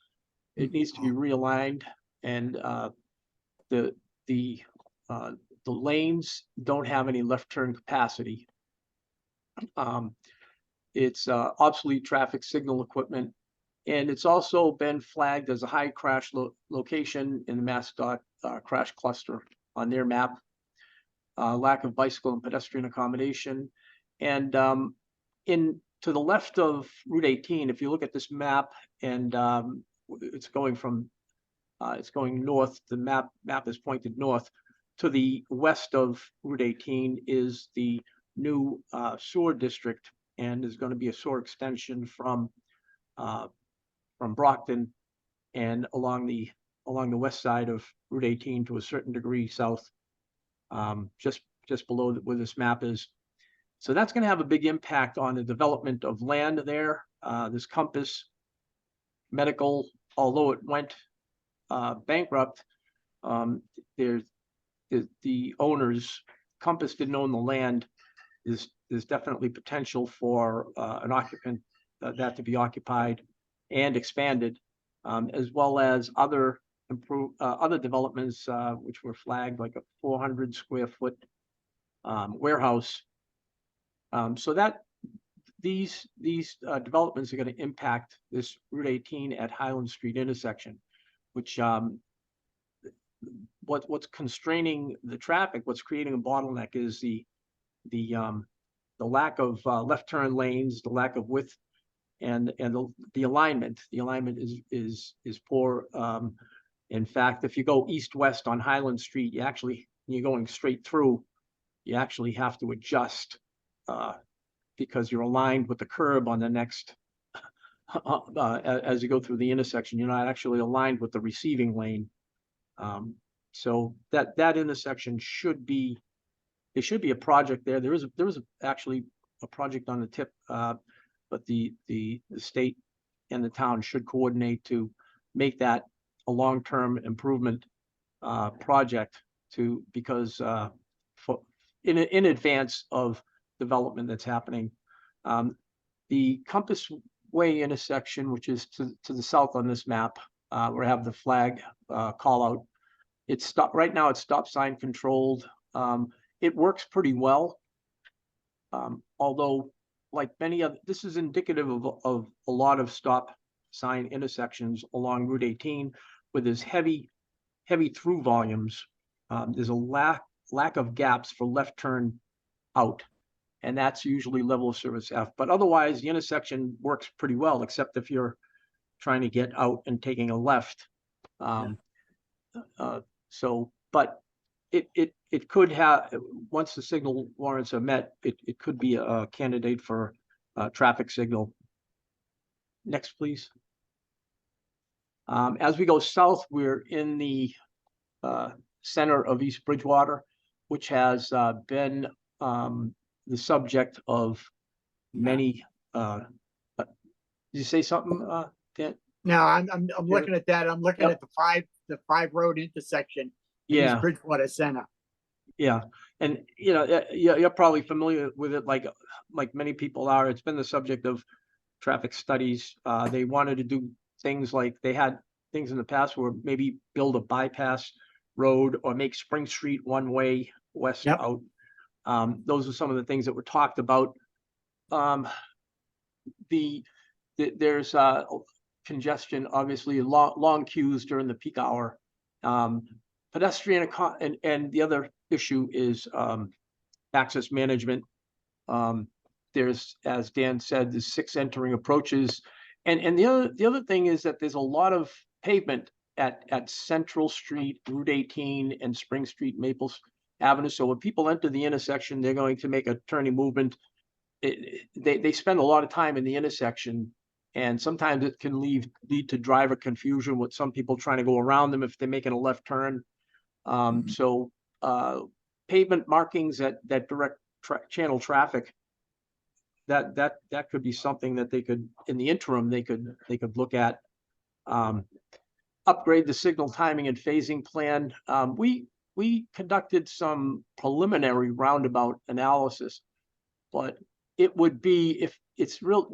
it needs to be realigned, and the lanes don't have any left turn capacity. It's obsolete traffic signal equipment, and it's also been flagged as a high crash location in the MassDOT crash cluster on their map. Lack of bicycle and pedestrian accommodation, and to the left of Route 18, if you look at this map, and it's going north. The map is pointed north. To the west of Route 18 is the new sewer district, and there's going to be a sewer extension from Brockton and along the west side of Route 18 to a certain degree south, just below where this map is. So that's going to have a big impact on the development of land there. This compass Medical, although it went bankrupt, there's the owners, Compass didn't own the land. There's definitely potential for an occupant that to be occupied and expanded, as well as other other developments which were flagged, like a 400 square foot warehouse. So that these developments are going to impact this Route 18 at Highland Street intersection, which what's constraining the traffic, what's creating a bottleneck is the lack of left turn lanes, the lack of width, and the alignment. The alignment is poor. In fact, if you go east-west on Highland Street, you're going straight through, you actually have to adjust because you're aligned with the curb on the next, as you go through the intersection, you're not actually aligned with the receiving lane. So that intersection there should be a project there. There was actually a project on the tip, but the state and the town should coordinate to make that a long-term improvement project because in advance of development that's happening. The Compass Way intersection, which is to the south on this map, where I have the flag call out. Right now it's stop sign controlled. It works pretty well. Although, like many other, this is indicative of a lot of stop sign intersections along Route 18, where there's heavy through volumes. There's a lack of gaps for left turn out, and that's usually level of service F. But otherwise, the intersection works pretty well, except if you're trying to get out and taking a left. But it could have, once the signal warrants are met, it could be a candidate for a traffic signal. Next, please. As we go south, we're in the center of East Bridgewater, which has been the subject of many. Did you say something, Dan? No, I'm looking at that. I'm looking at the five road intersection in East Bridgewater Center. Yeah, and you're probably familiar with it, like many people are. It's been the subject of traffic studies. They wanted to do things like they had things in the past where maybe build a bypass road or make Spring Street one way west out. Those are some of the things that were talked about. There's congestion, obviously, long queues during the peak hour. Pedestrian and the other issue is access management. There's, as Dan said, there's 6 entering approaches, and the other thing is that there's a lot of pavement at Central Street, Route 18, and Spring Street, Maple Avenue. So when people enter the intersection, they're going to make a turning movement. They spend a lot of time in the intersection, and sometimes it can lead to driver confusion with some people trying to go around them if they're making a left turn. So pavement markings that direct channel traffic, that could be something that they could, in the interim, they could look at. Upgrade the signal timing and phasing plan. We conducted some preliminary roundabout analysis, but it would be, if it's real,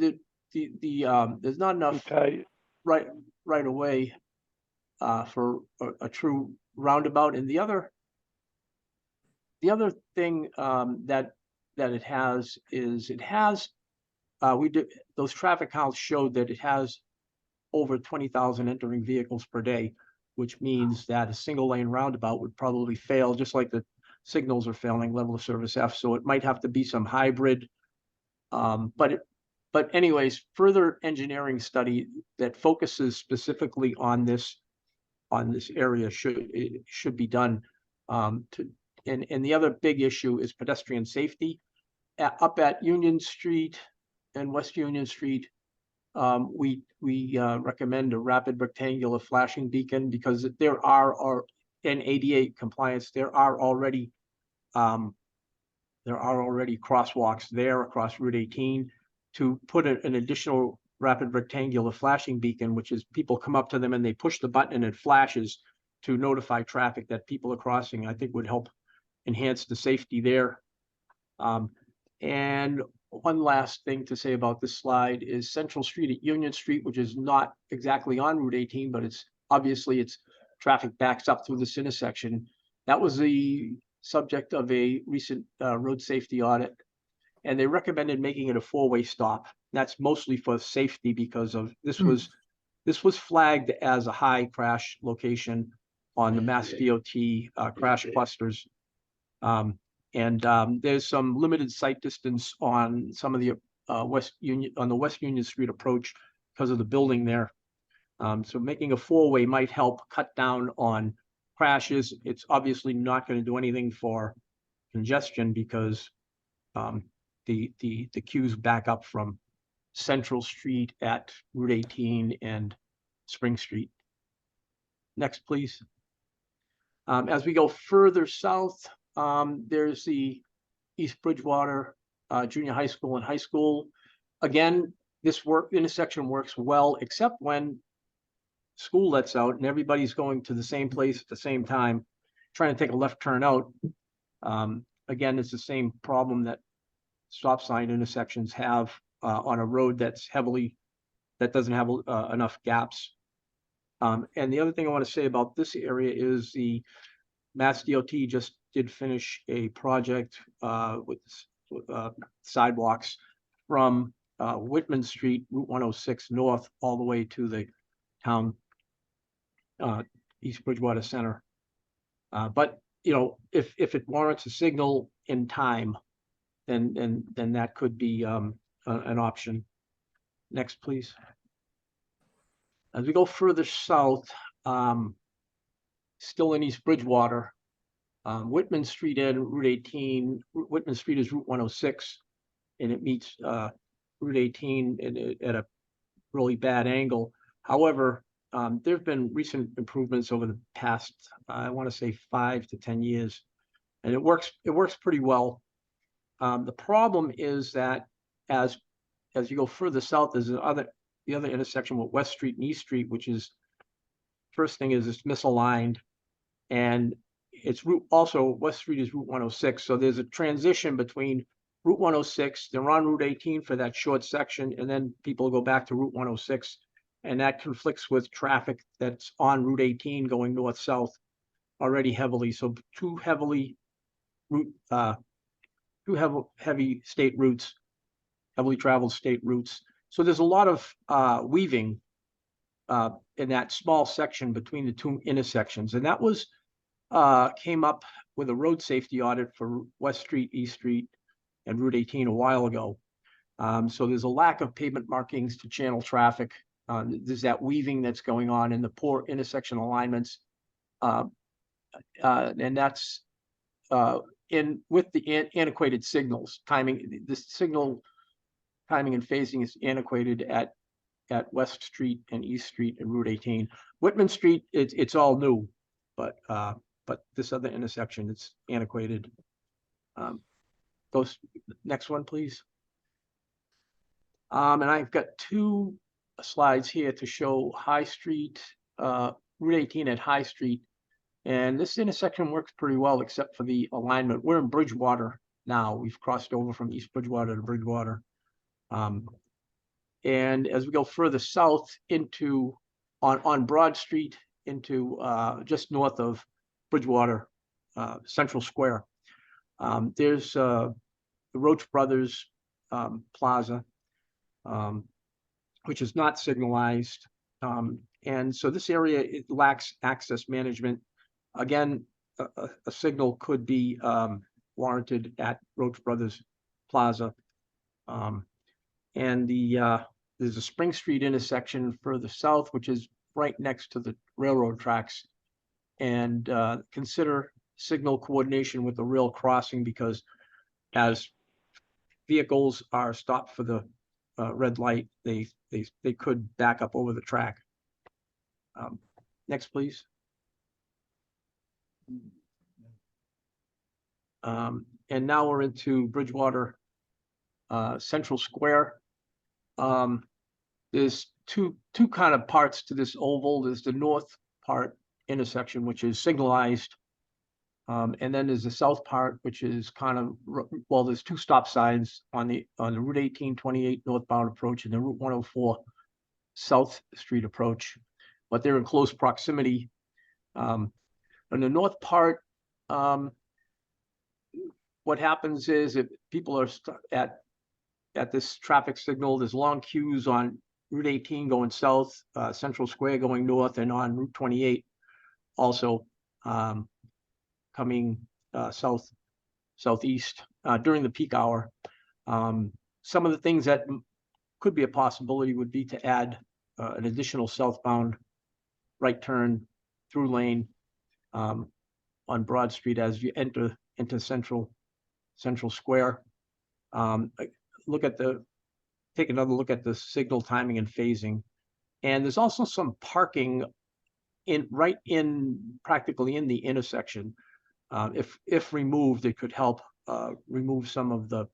there's not enough right away for a true roundabout. And the other thing that it has is those traffic counts showed that it has over 20,000 entering vehicles per day, which means that a single lane roundabout would probably fail, just like the signals are failing level of service F. So it might have to be some hybrid. But anyways, further engineering study that focuses specifically on this area should be done. And the other big issue is pedestrian safety. Up at Union Street and West Union Street, we recommend a rapid rectangular flashing beacon, because there are in ADA compliance, there are already crosswalks there across Route 18. To put an additional rapid rectangular flashing beacon, which is people come up to them and they push the button and it flashes to notify traffic that people are crossing. I think would help enhance the safety there. And one last thing to say about this slide is Central Street at Union Street, which is not exactly on Route 18, but it's obviously traffic backs up through this intersection. That was the subject of a recent road safety audit, and they recommended making it a four-way stop. That's mostly for safety because of this was flagged as a high crash location on the Mass DOT crash clusters. There's some limited sight distance on some of the West Union Street approach because of the building there. So making a four-way might help cut down on crashes. It's obviously not going to do anything for congestion because the queues back up from Central Street at Route 18 and Spring Street. Next, please. As we go further south, there's the East Bridgewater Junior High School and High School. Again, this intersection works well, except when school lets out and everybody's going to the same place at the same time, trying to take a left turn out. Again, it's the same problem that stop sign intersections have on a road that doesn't have enough gaps. And the other thing I want to say about this area is the Mass DOT just did finish a project with sidewalks from Whitman Street, Route 106 north, all the way to the town East Bridgewater Center. But you know, if it warrants a signal in time, then that could be an option. Next, please. As we go further south, still in East Bridgewater, Whitman Street and Route 18. Whitman Street is Route 106, and it meets Route 18 at a really bad angle. However, there have been recent improvements over the past, I want to say 5 to 10 years, and it works pretty well. The problem is that as you go further south, there's the other intersection with West Street and East Street, which is, first thing is it's misaligned, and it's West Street is Route 106. So there's a transition between Route 106, they're on Route 18 for that short section, and then people go back to Route 106, and that conflicts with traffic that's on Route 18 going north-south already heavily. So two heavy state routes, heavily traveled state routes. So there's a lot of weaving in that small section between the two intersections. And that was came up with a road safety audit for West Street, East Street, and Route 18 a while ago. So there's a lack of pavement markings to channel traffic. There's that weaving that's going on in the poor intersection alignments. And that's with the antiquated signals timing. The signal timing and phasing is antiquated at West Street and East Street and Route 18. Whitman Street, it's all new, but this other intersection, it's antiquated. Next one, please. And I've got two slides here to show High Street, Route 18 at High Street. And this intersection works pretty well, except for the alignment. We're in Bridgewater now. We've crossed over from East Bridgewater to Bridgewater. And as we go further south into on Broad Street into just north of Bridgewater, Central Square, there's the Roach Brothers Plaza, which is not signalized. And so this area, it lacks access management. Again, a signal could be warranted at Roach Brothers Plaza. And there's a Spring Street intersection further south, which is right next to the railroad tracks. And consider signal coordination with the rail crossing, because as vehicles are stopped for the red light, they could back up over the track. Next, please. And now we're into Bridgewater Central Square. there's two kind of parts to this oval. There's the north part intersection, which is signalized. And then there's the south part, which is kind of, well, there's two stop signs on the Route 1828 northbound approach and the Route 104 South Street approach, but they're in close proximity. On the north part, what happens is if people are at this traffic signal, there's long queues on Route 18 going south, Central Square going north, and on Route 28 also coming southeast during the peak hour. Some of the things that could be a possibility would be to add an additional southbound right turn through lane on Broad Street as you enter into Central Square. Take another look at the signal timing and phasing. And there's also some parking practically in the intersection. If removed, it could help remove some of the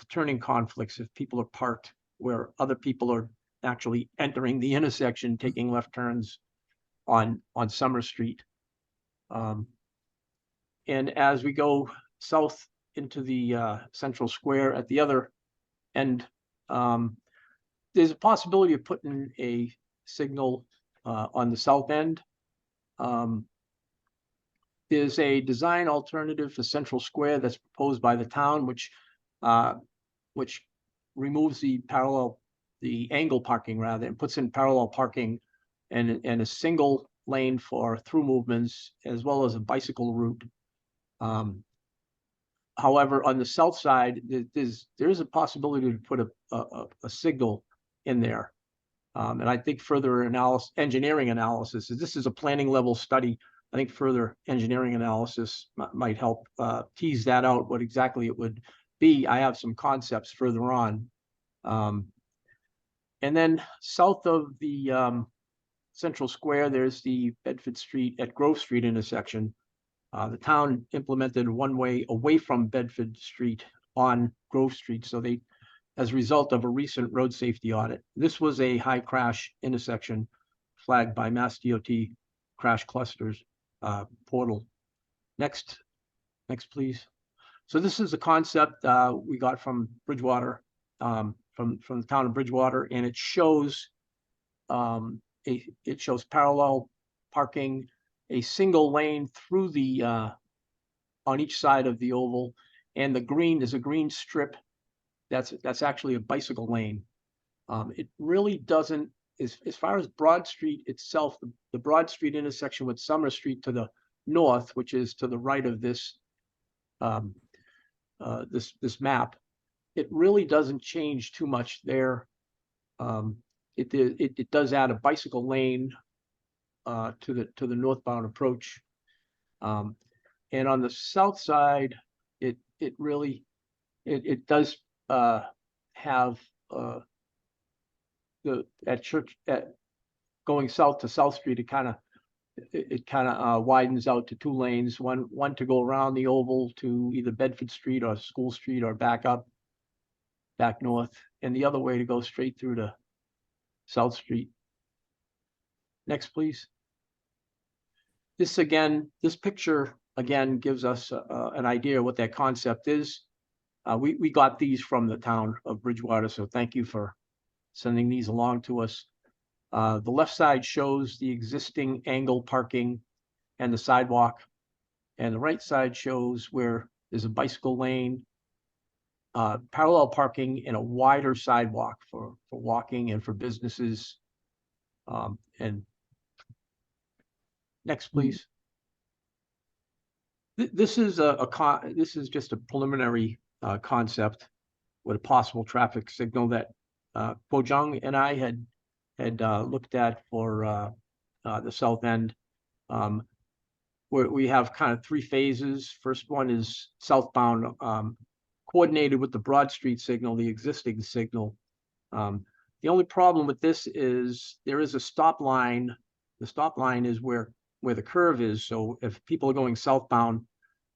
turning conflicts if people are parked where other people are actually entering the intersection, taking left turns on Summer Street. And as we go south into the Central Square at the other end, there's a possibility of putting a signal on the south end. There's a design alternative for Central Square that's proposed by the town, which removes the angle parking rather, and puts in parallel parking and a single lane for through movements as well as a bicycle route. However, on the south side, there is a possibility to put a signal in there. And I think further engineering analysis, this is a planning level study. I think further engineering analysis might help tease that out, what exactly it would be. I have some concepts further on. And then south of the Central Square, there's the Bedford Street at Grove Street intersection. The town implemented one-way away from Bedford Street on Grove Street. So as a result of a recent road safety audit, this was a high crash intersection flagged by Mass DOT crash clusters portal. Next, please. So this is a concept we got from Bridgewater, from the town of Bridgewater, and it shows parallel parking, a single lane through the on each side of the oval, and the green is a green strip that's actually a bicycle lane. It really doesn't, as far as Broad Street itself, the Broad Street intersection with Summer Street to the north, which is to the right of this this map, it really doesn't change too much there. It does add a bicycle lane to the northbound approach, and on the south side, it does have going south to South Street. It kind of widens out to two lanes, one to go around the oval to either Bedford Street or School Street or back north, and the other way to go straight through to South Street. Next, please. This picture again gives us an idea of what that concept is. We got these from the town of Bridgewater, so thank you for sending these along to us. The left side shows the existing angle parking and the sidewalk, and the right side shows where there's a bicycle lane, parallel parking, and a wider sidewalk for walking and for businesses. And next, please. This is just a preliminary concept with a possible traffic signal that Bojang and I had looked at for the south end, where we have kind of three phases. First one is southbound, coordinated with the Broad Street signal, the existing signal. The only problem with this is there is a stop line. The stop line is where the curve is. So if people are going southbound,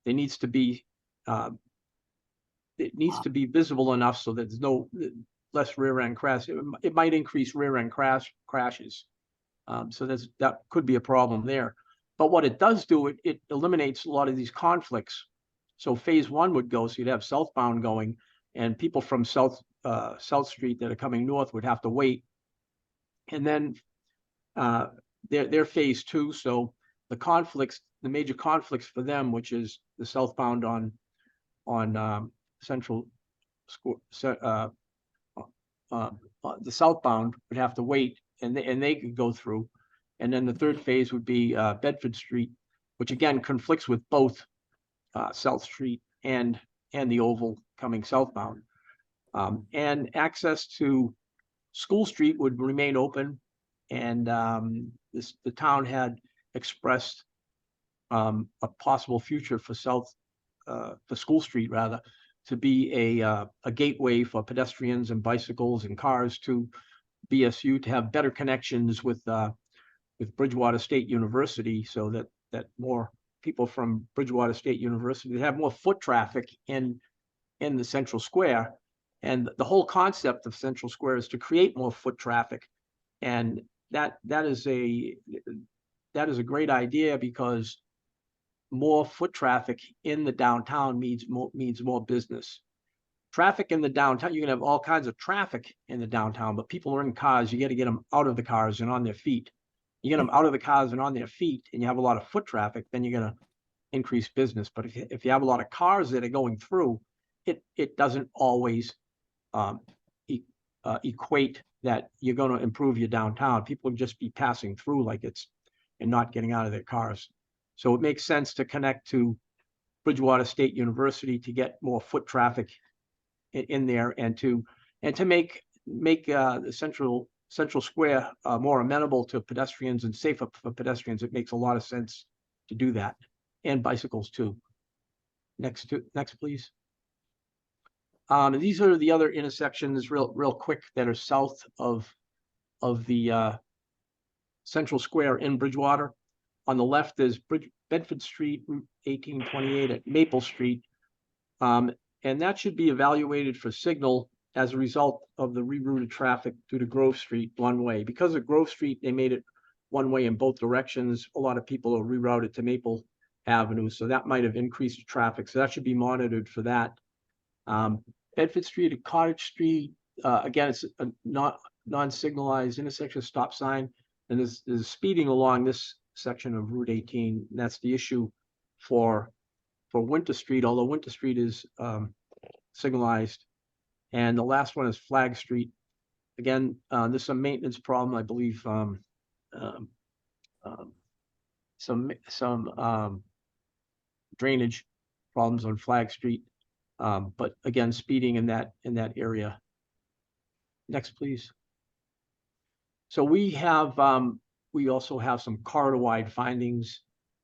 it needs to be visible enough so that less rear end crash. It might increase rear end crashes. So that could be a problem there. But what it does do, it eliminates a lot of these conflicts. So phase one would go, so you'd have southbound going, and people from South Street that are coming north would have to wait. And then they're phase two. So the major conflicts for them, which is the southbound on Central School, the southbound would have to wait, and they could go through. And then the third phase would be Bedford Street, which again conflicts with both South Street and the Oval coming southbound. And access to School Street would remain open, and the town had expressed a possible future for School Street rather, to be a gateway for pedestrians and bicycles and cars to BSU, to have better connections with Bridgewater State University, so that more people from Bridgewater State University have more foot traffic in the Central Square. And the whole concept of Central Square is to create more foot traffic, and that is a great idea, because more foot traffic in the downtown means more business. Traffic in the downtown, you can have all kinds of traffic in the downtown, but people are in cars. You got to get them out of the cars and on their feet. You get them out of the cars and on their feet, and you have a lot of foot traffic, then you're going to increase business. But if you have a lot of cars that are going through, it doesn't always equate that you're going to improve your downtown. People will just be passing through and not getting out of their cars. So it makes sense to connect to Bridgewater State University to get more foot traffic in there, and to make the Central Square more amenable to pedestrians and safer for pedestrians. It makes a lot of sense to do that, and bicycles too. Next, please. These are the other intersections, real quick, that are south of the Central Square in Bridgewater. On the left is Bedford Street, Route 1828 at Maple Street. And that should be evaluated for signal as a result of the rerouted traffic due to Grove Street one way. Because of Grove Street, they made it one way in both directions. A lot of people are rerouted to Maple Avenue, so that might have increased traffic. So that should be monitored for that. Bedford Street at Cottage Street, again, it's a non-signalized intersection, stop sign, and there's speeding along this section of Route 18. And that's the issue for Winter Street, although Winter Street is signalized. And the last one is Flag Street. Again, there's a maintenance problem, I believe. Some drainage problems on Flag Street, but again, speeding in that area. Next, please. So we also have some corridor-wide findings.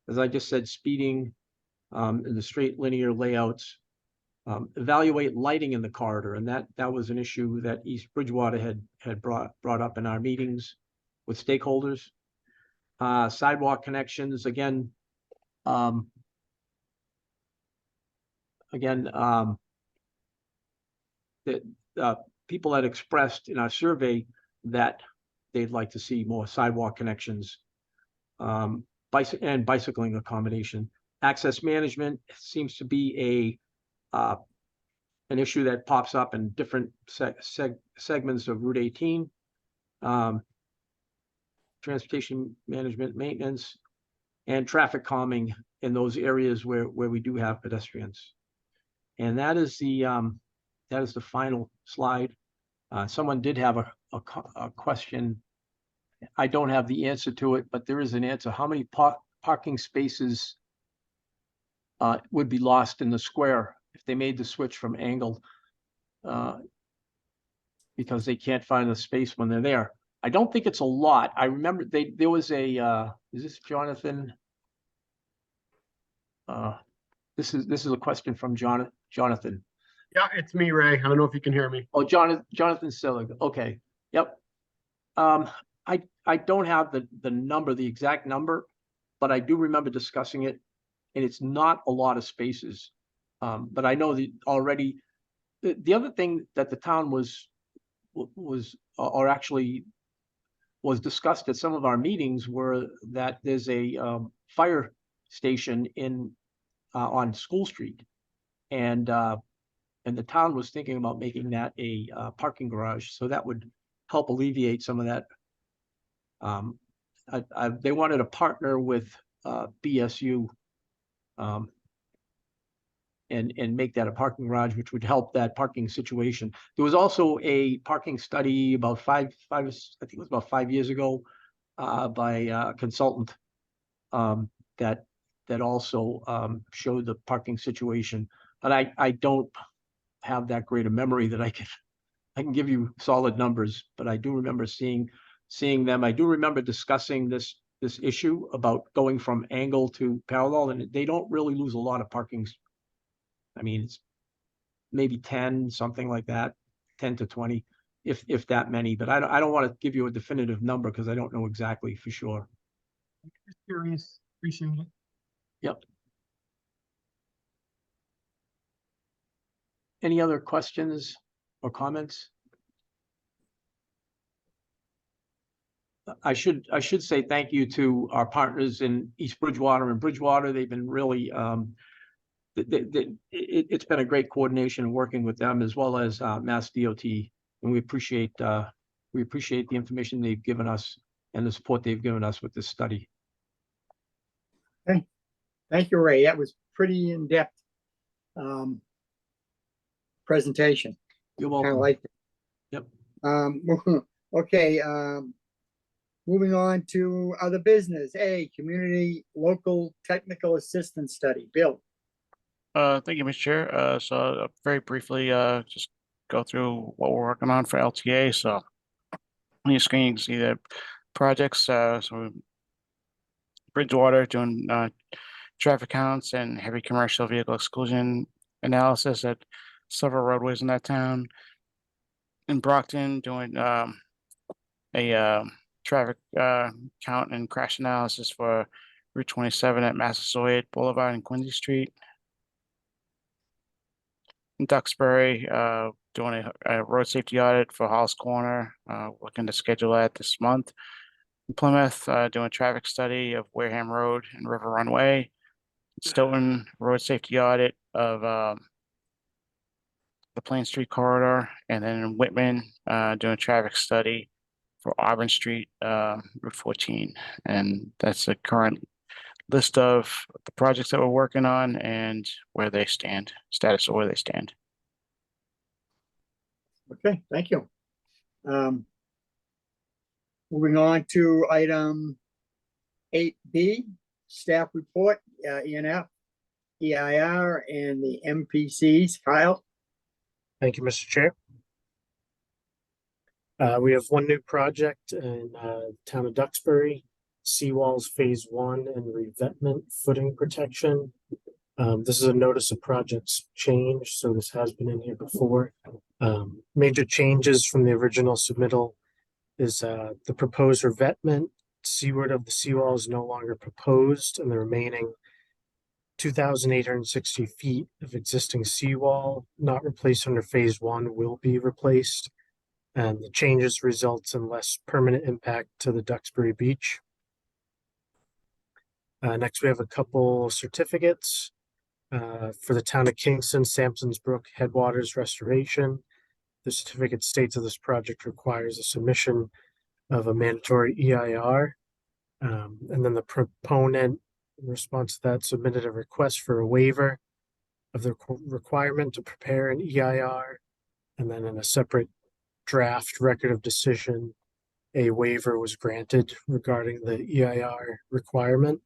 As I just said, speeding in the straight linear layouts. Evaluate lighting in the corridor, and that was an issue that East Bridgewater had brought up in our meetings with stakeholders. Sidewalk connections, again, people had expressed in our survey that they'd like to see more sidewalk connections, and bicycling accommodation. Access management seems to be an issue that pops up in different segments of Route 18. Transportation management, maintenance, and traffic calming in those areas where we do have pedestrians. And that is the final slide. Someone did have a question. I don't have the answer to it, but there is an answer. How many parking spaces would be lost in the square if they made the switch from angled, because they can't find the space when they're there? I don't think it's a lot. I remember there was is this Jonathan? This is a question from Jonathan. Yeah, it's me, Ray. I don't know if you can hear me. Oh, Jonathan Selig. Okay. Yep. I don't have the exact number, but I do remember discussing it, and it's not a lot of spaces. But I know that already. The other thing that the town was was, or actually was discussed at some of our meetings were that there's a fire station in on School Street. And the town was thinking about making that a parking garage, so that would help alleviate some of that. They wanted to partner with BSU and make that a parking garage, which would help that parking situation. There was also a parking study about I think it was about 5 years ago, by a consultant that also showed the parking situation. But I don't have that great a memory that I can give you solid numbers, but I do remember seeing them. I do remember discussing this issue about going from angle to parallel, and they don't really lose a lot of parking. I mean, it's maybe 10, something like that, 10 to 20, if that many. But I don't want to give you a definitive number because I don't know exactly for sure. Just curious. Appreciate it. Yep. Any other questions or comments? I should say thank you to our partners in East Bridgewater and Bridgewater. They've been really it's been a great coordination working with them, as well as Mass DOT, and we appreciate the information they've given us and the support they've given us with this study. Okay, thank you, Ray. That was pretty in-depth presentation. You're welcome. Kind of like it. Yep. Okay. Moving on to other business. Community local technical assistance study. Bill. Thank you, Mr. Chair. So very briefly, just go through what we're working on for LTA. So on your screen, you can see the projects. So Bridgewater doing traffic counts and heavy commercial vehicle exclusion analysis at several roadways in that town. In Brockton, doing a traffic count and crash analysis for Route 27 at Massasoit Boulevard and Quincy Street. In Duxbury, doing a road safety audit for Hollis Corner, looking to schedule that this month. In Plymouth, doing a traffic study of Wareham Road and River Runway. Stoughton, road safety audit of the Plain Street corridor, and then in Whitman, doing a traffic study for Auburn Street, Route 14. And that's the current list of the projects that we're working on and where they stand, status of where they stand. Okay, thank you. Moving on to item 8B, staff report, ENF, EIR, and the MPCs. Kyle? Thank you, Mr. Chair. We have one new project in town of Duxbury, seawalls phase 1 and revetment footing protection. This is a notice of projects change, so this has been in here before. Major changes from the original submittal is the proposed revetment seaward of the seawall is no longer proposed, and the remaining 2,860 feet of existing seawall not replaced under phase 1 will be replaced, and the changes results in less permanent impact to the Duxbury beach. Next, we have a couple certificates for the town of Kingston, Sampson's Brook Headwaters Restoration. The certificate states that this project requires a submission of a mandatory EIR. And then the proponent, in response to that, submitted a request for a waiver of the requirement to prepare an EIR. And then in a separate draft record of decision, a waiver was granted regarding the EIR requirement.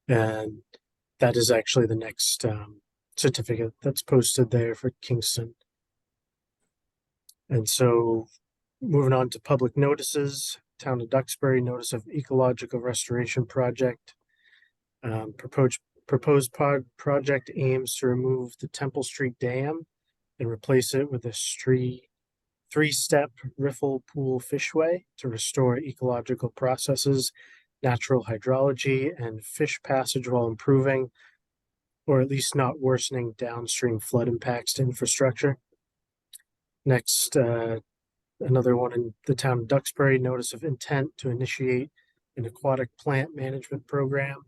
And that is actually the next certificate that's posted there for Kingston. And so moving on to public notices, town of Duxbury notice of ecological restoration project. Proposed project aims to remove the Temple Street Dam and replace it with a three-step riffle pool fishway to restore ecological processes, natural hydrology, and fish passage while improving, or at least not worsening downstream flood impacts to infrastructure. Next, another one in the town of Duxbury, notice of intent to initiate an aquatic plant management program.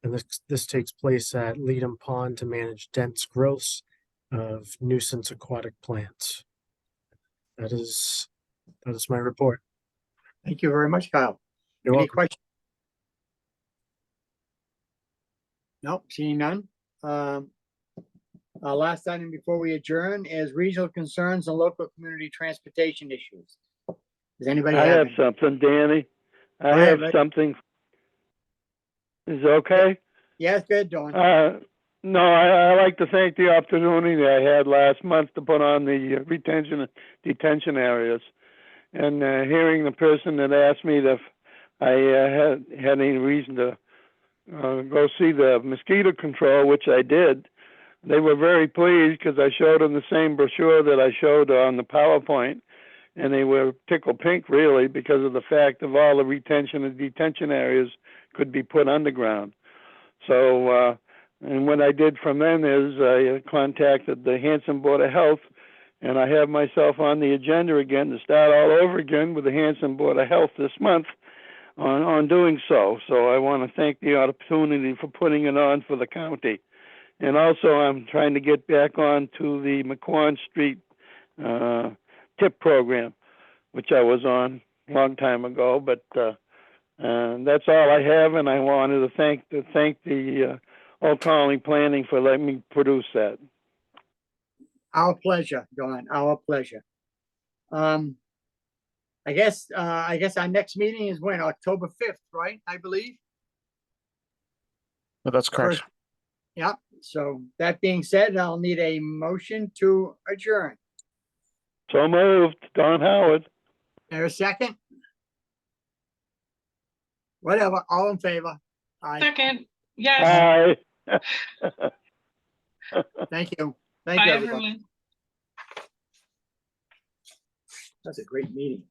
And this takes place at Leadham Pond to manage dense growths of nuisance aquatic plants. That is my report. Thank you very much, Kyle. You're Any welcome. questions? Nope, seeing none. Our last item before we adjourn is regional concerns and local community transportation issues. Does anybody I have have any? something, Danny. I Go ahead, have Rick. something. Is it okay? Yeah, it's good, Dawn. No, I like to thank the opportunity I had last month to put on the retention and detention areas. And hearing the person that asked me if I had any reason to go see the mosquito control, which I did, they were very pleased because I showed them the same brochure that I showed on the PowerPoint. And they were tickled pink, really, because of the fact of all the retention and detention areas could be put underground. So, and what I did from then is I contacted the Hanson Board of Health, and I have myself on the agenda again to start all over again with the Hanson Board of Health this month on doing so. So I want to thank the opportunity for putting it on for the county. And also I'm trying to get back on to the McQuon Street TIP program, which I was on a long time ago, but that's all I have, and I wanted to thank the Old Colony Planning for letting me produce that. Our pleasure, Dawn, our pleasure. I guess our next meeting is when, October 5th, right? I believe. But that's correct. Yeah, so that being said, I'll need a motion to adjourn. So moved, Don Howard. There a second? Whatever, all in favor? Aye. Second, yes. Aye. Thank you. Thank Bye, you, everybody. everyone. That's a great meeting.